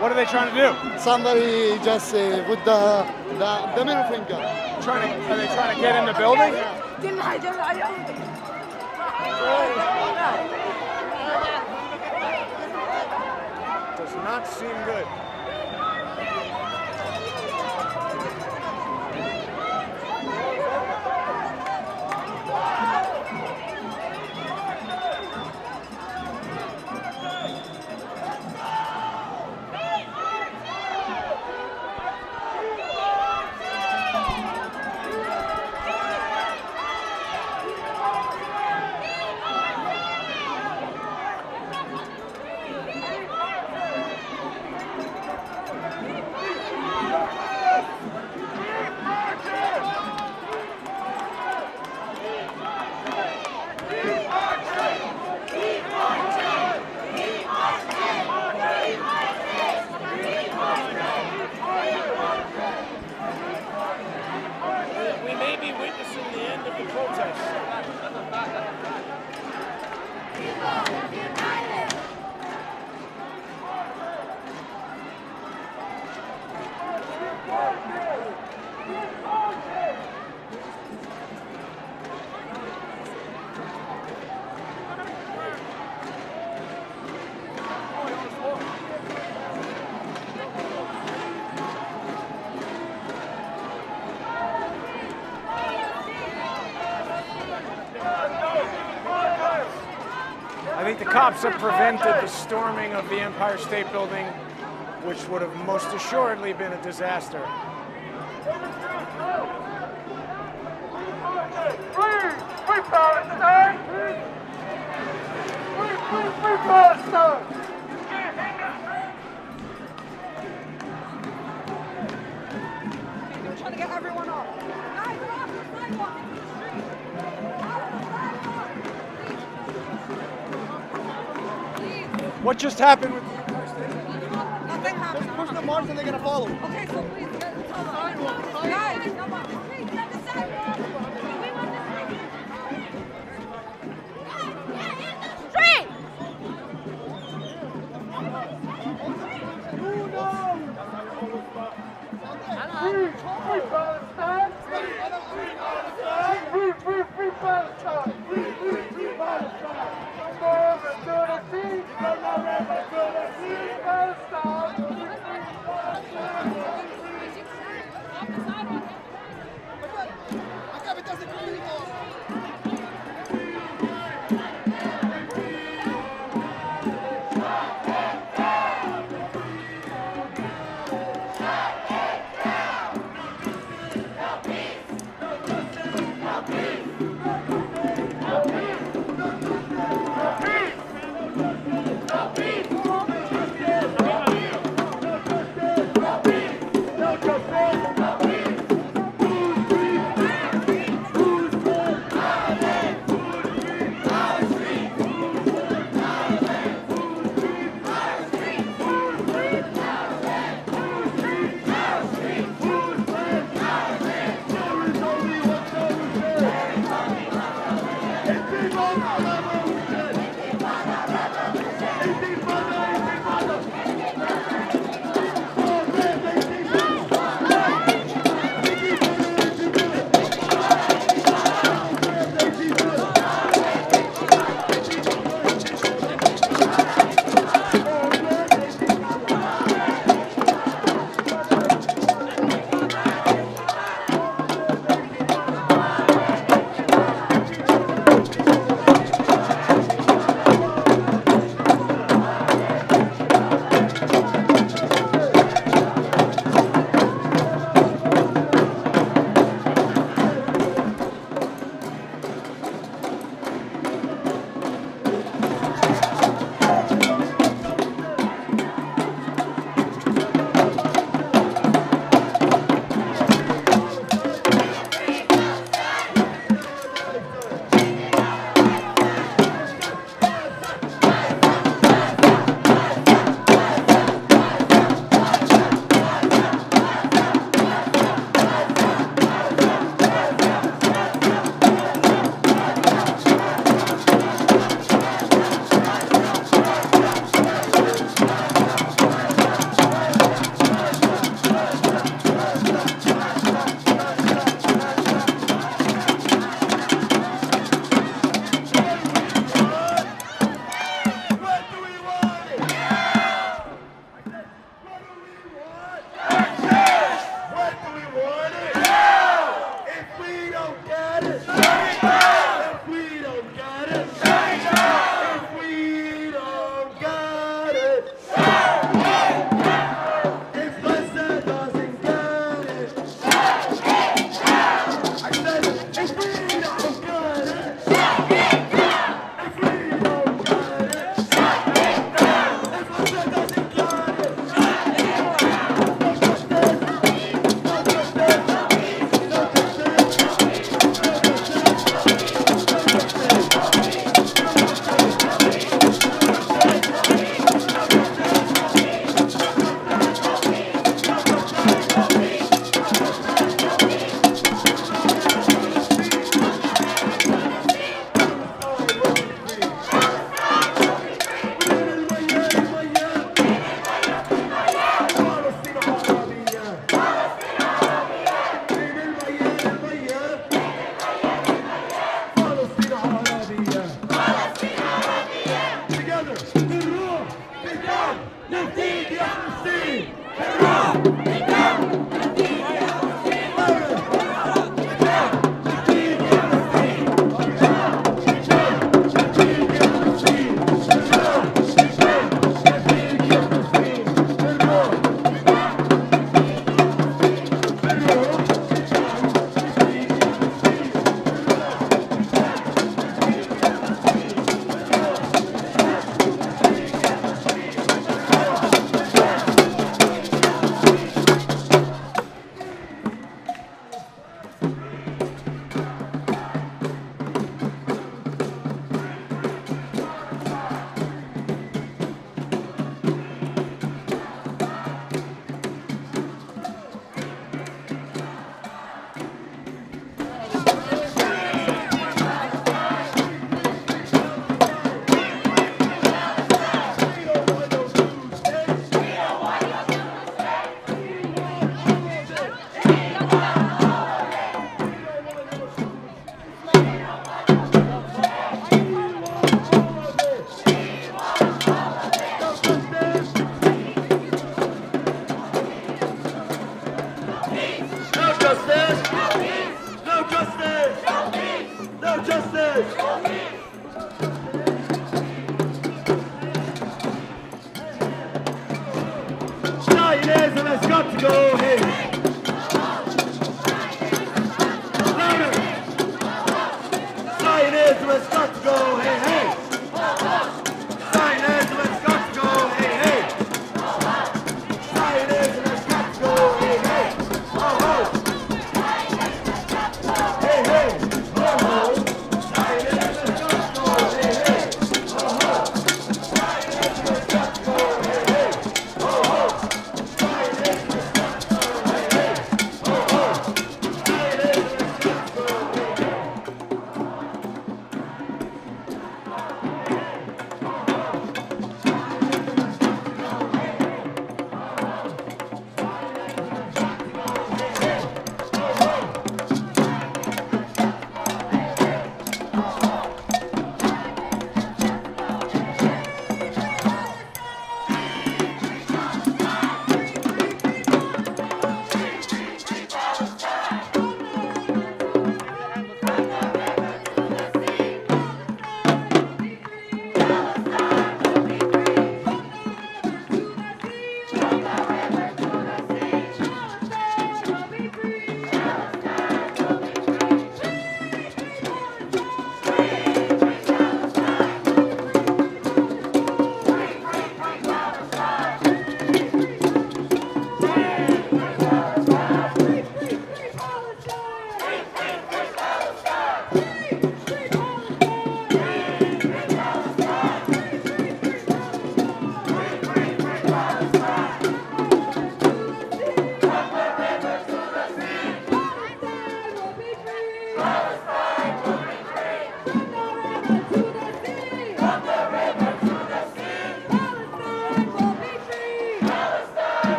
What are they trying to do? Somebody just with the middle finger. Are they trying to get in the building? Does not seem good. We may be witnessing the end of the protest. I think the cops have prevented the storming of the Empire State Building, which would have most assuredly been a disaster. Free Palestine! Free Palestine! They're trying to get everyone off. Guys, we're off the sidewalk into the street. Off the sidewalk. What just happened with the Empire State Building? Nothing happened. Just push the marks and they're gonna follow. Okay, so please get the sidewalk. Guys, come on the street. Get the sidewalk. We want the street. Guys, get in the street. Free Palestine! Free Palestine! Free Palestine!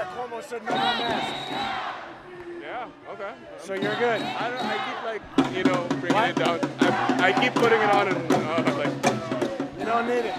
why Cuomo said no more masks. Yeah, okay. So you're good. I keep like, you know, bringing it down. I keep putting it on and like. You don't need it.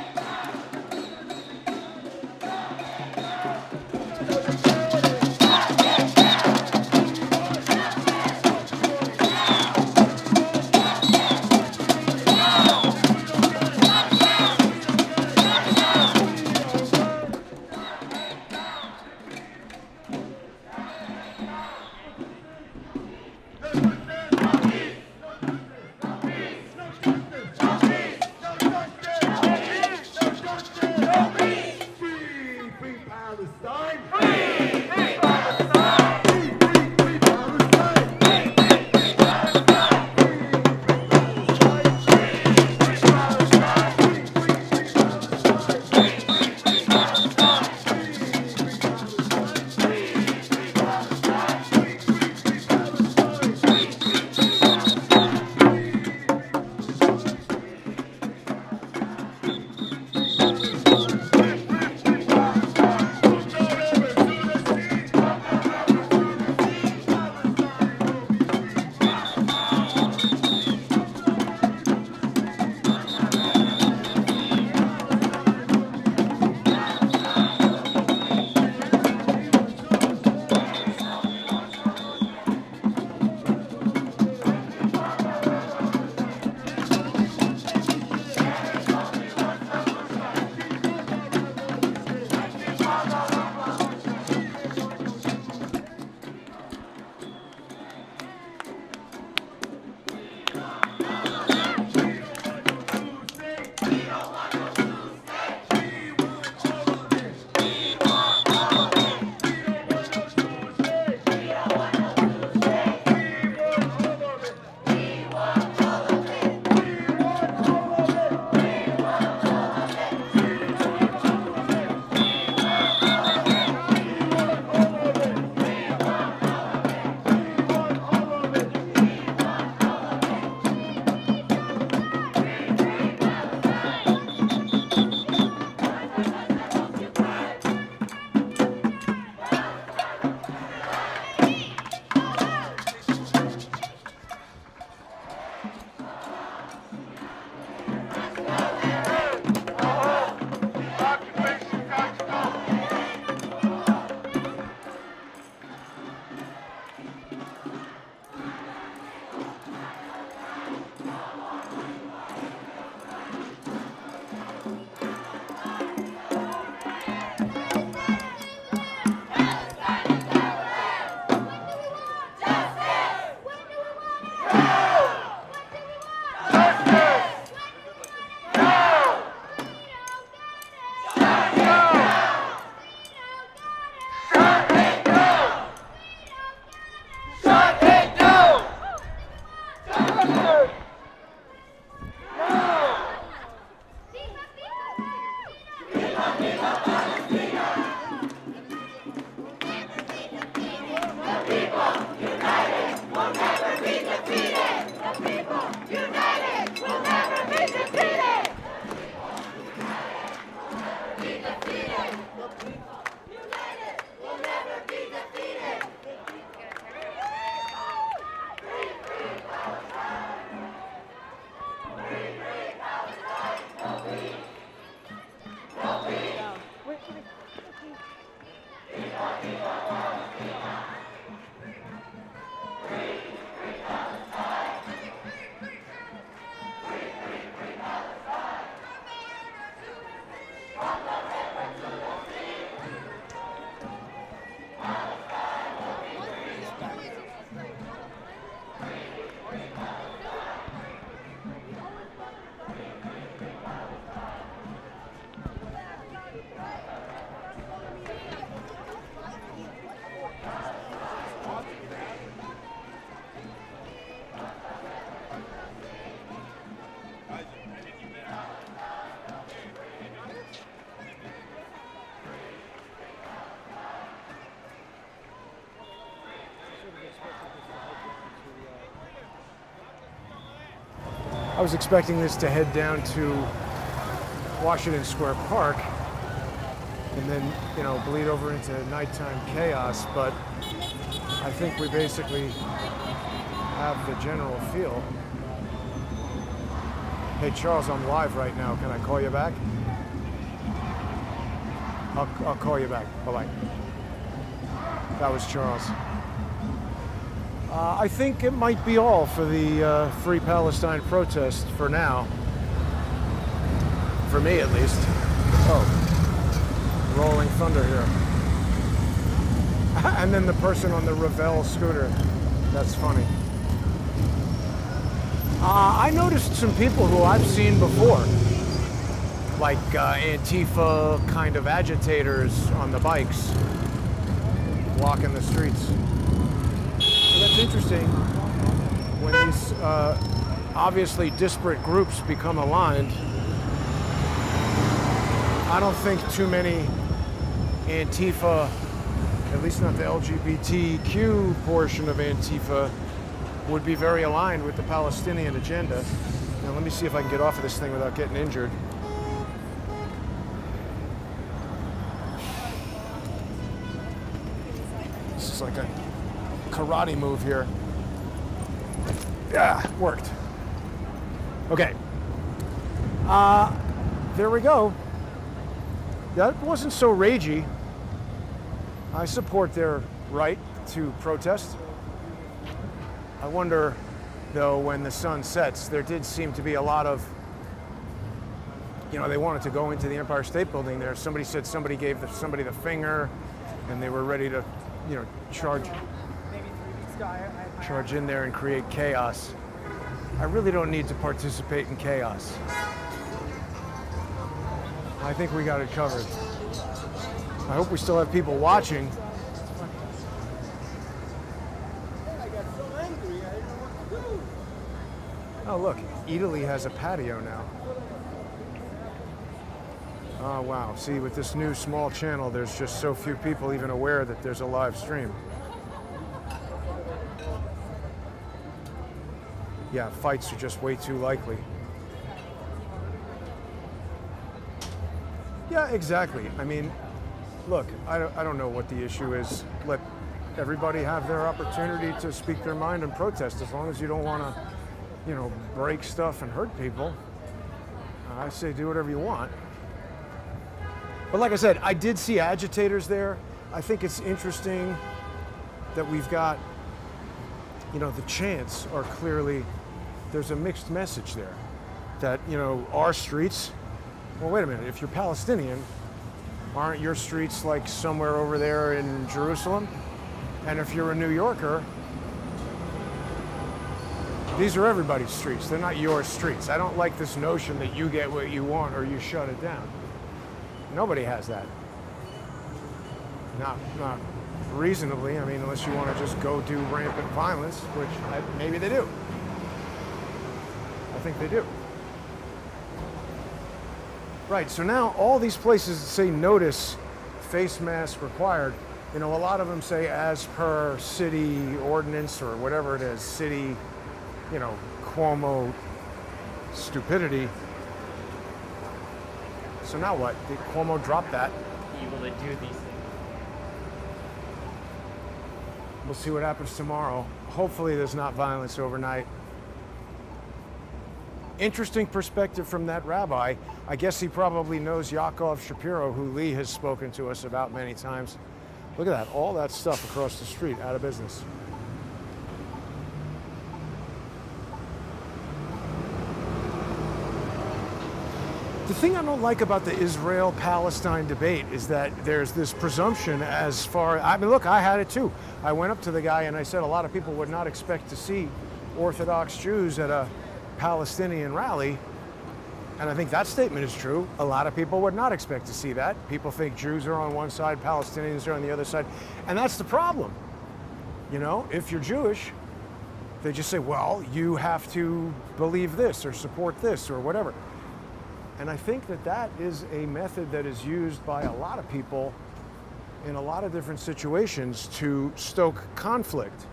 I was expecting this to head down to Washington Square Park, and then, you know, bleed over into nighttime chaos. But I think we basically have the general feel. Hey, Charles, I'm live right now. Can I call you back? I'll call you back. Bye-bye. That was Charles. I think it might be all for the Free Palestine protest for now. For me, at least. Oh, rolling thunder here. And then the person on the Revell scooter. That's funny. I noticed some people who I've seen before, like Antifa kind of agitators on the bikes, walking the streets. So that's interesting. When these obviously disparate groups become aligned, I don't think too many Antifa, at least not the LGBTQ portion of Antifa, would be very aligned with the Palestinian agenda. Now let me see if I can get off of this thing without getting injured. This is like a karate move here. Yeah, worked. Okay. There we go. That wasn't so ragey. I support their right to protest. I wonder, though, when the sun sets, there did seem to be a lot of, you know, they wanted to go into the Empire State Building there. Somebody said somebody gave somebody the finger, and they were ready to, you know, charge in there and create chaos. I really don't need to participate in chaos. I think we got it covered. I hope we still have people watching. Oh look, Italy has a patio now. Oh wow, see, with this new small channel, there's just so few people even aware that there's a live stream. Yeah, fights are just way too likely. Yeah, exactly. I mean, look, I don't know what the issue is. Let everybody have their opportunity to speak their mind and protest, as long as you don't want to, you know, break stuff and hurt people. I say do whatever you want. But like I said, I did see agitators there. I think it's interesting that we've got, you know, the chants are clearly, there's a mixed message there. That, you know, our streets, well, wait a minute, if you're Palestinian, aren't your streets like somewhere over there in Jerusalem? And if you're a New Yorker, these are everybody's streets. They're not your streets. I don't like this notion that you get what you want or you shut it down. Nobody has that. Not reasonably. I mean, unless you want to just go do rampant violence, which maybe they do. I think they do. Right, so now all these places that say notice, face mask required, you know, a lot of them say as per city ordinance or whatever it is, city, you know, Cuomo stupidity. So now what? Did Cuomo drop that? Evil to do these things. We'll see what happens tomorrow. Hopefully there's not violence overnight. Interesting perspective from that rabbi. I guess he probably knows Yaakov Shapiro, who Lee has spoken to us about many times. Look at that, all that stuff across the street, out of business. The thing I don't like about the Israel-Palestine debate is that there's this presumption as far, I mean, look, I had it too. I went up to the guy and I said a lot of people would not expect to see Orthodox Jews at a Palestinian rally. And I think that statement is true. A lot of people would not expect to see that. People think Jews are on one side, Palestinians are on the other side. And that's the problem. You know, if you're Jewish, they just say, well, you have to believe this or support this or whatever. And I think that that is a method that is used by a lot of people in a lot of different situations to stoke conflict.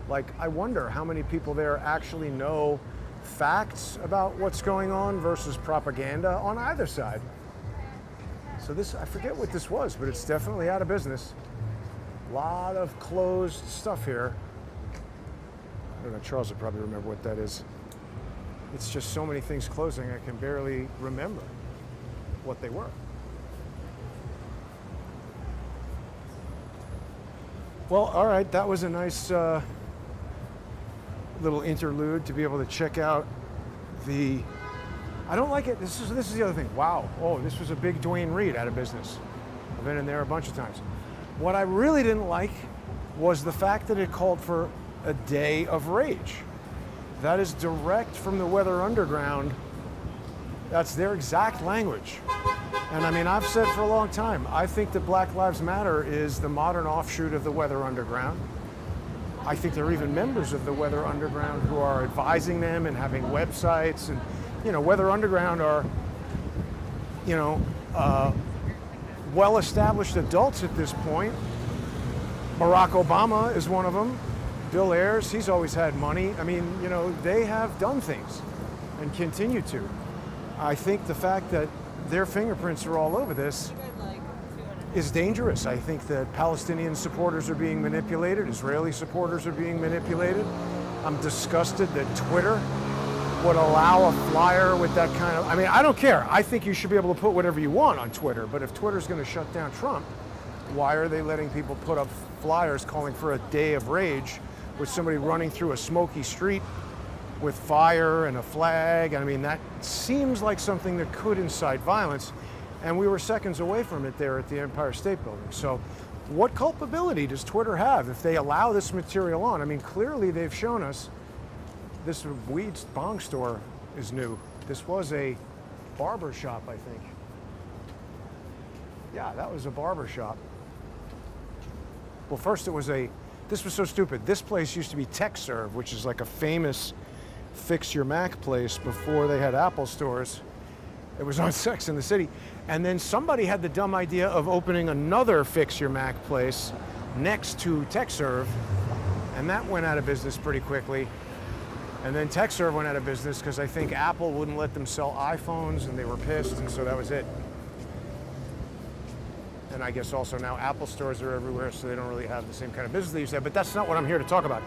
Like, I wonder how many people there actually know facts about what's going on versus propaganda on either side. So this, I forget what this was, but it's definitely out of business. A lot of closed stuff here. I don't know, Charles would probably remember what that is. It's just so many things closing, I can barely remember what they were. Well, all right, that was a nice little interlude to be able to check out the, I don't like it, this is the other thing. Wow, oh, this was a big Dwayne Reed out of business. I've been in there a bunch of times. What I really didn't like was the fact that it called for a day of rage. That is direct from the Weather Underground. That's their exact language. And I mean, I've said for a long time, I think that Black Lives Matter is the modern offshoot of the Weather Underground. I think there are even members of the Weather Underground who are advising them and having websites. And, you know, Weather Underground are, you know, well-established adults at this point. Barack Obama is one of them. Bill Ayers, he's always had money. I mean, you know, they have done things and continue to. I think the fact that their fingerprints are all over this is dangerous. I think that Palestinian supporters are being manipulated, Israeli supporters are being manipulated. I'm disgusted that Twitter would allow a flyer with that kind of, I mean, I don't care. I think you should be able to put whatever you want on Twitter, but if Twitter's going to shut down Trump, why are they letting people put up flyers calling for a day of rage with somebody running through a smoky street with fire and a flag? I mean, that seems like something that could incite violence, and we were seconds away from it there at the Empire State Building. So what culpability does Twitter have if they allow this material on? I mean, clearly they've shown us this weed bong store is new. This was a barber shop, I think. Yeah, that was a barber shop. Well, first it was this was so stupid. This place used to be TechServe, which is like a famous fix your Mac place before they had Apple stores. It was on Sex in the City. And then somebody had the dumb idea of opening another fix your Mac place next to TechServe, and that went out of business pretty quickly. And then TechServe went out of business because I think Apple wouldn't let them sell iPhones and they were pissed, and so that was it. And I guess also now Apple stores are everywhere, so they don't really have the same kind of business they used to have, but that's not what I'm here to talk about.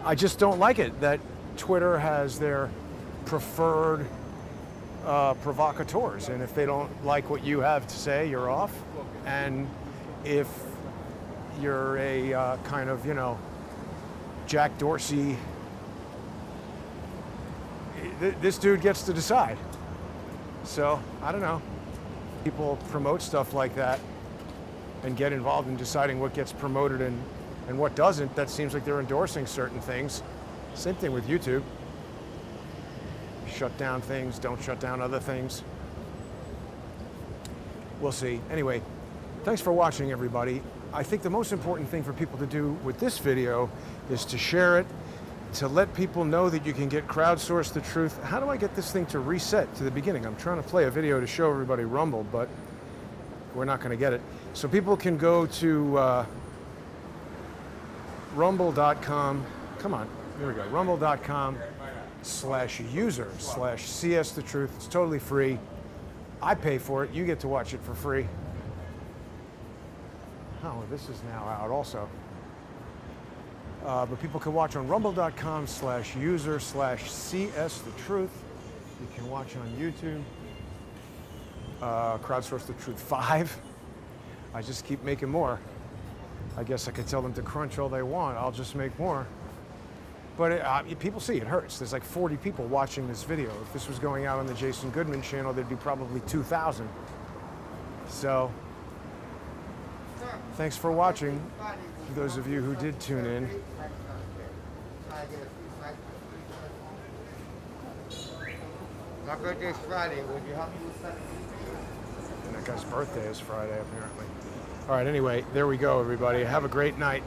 I just don't like it that Twitter has their preferred provocateurs, and if they don't like what you have to say, you're off. And if you're a kind of, you know, Jack Dorsey, this dude gets to decide. So, I don't know. People promote stuff like that and get involved in deciding what gets promoted and what doesn't. That seems like they're endorsing certain things. Same thing with YouTube. Shut down things, don't shut down other things. We'll see. Anyway, thanks for watching, everybody. I think the most important thing for people to do with this video is to share it, to let people know that you can get Crowdsource the Truth. How do I get this thing to reset to the beginning? I'm trying to play a video to show everybody Rumble, but we're not going to get it. So people can go to rumble.com. Come on, here we go. Rumble.com/user/CS the Truth. It's totally free. I pay for it. You get to watch it for free. Oh, this is now out also. But people can watch on rumble.com/user/CS the Truth. You can watch on YouTube. Crowdsource the Truth 5. I just keep making more. I guess I could tell them to crunch all they want. I'll just make more. But people see it hurts. There's like 40 people watching this video. If this was going out on the Jason Goodman channel, there'd be probably 2,000. So, thanks for watching, for those of you who did tune in. My birthday's Friday. Would you help me with that? And that guy's birthday is Friday, apparently. All right, anyway, there we go, everybody. Have a great night.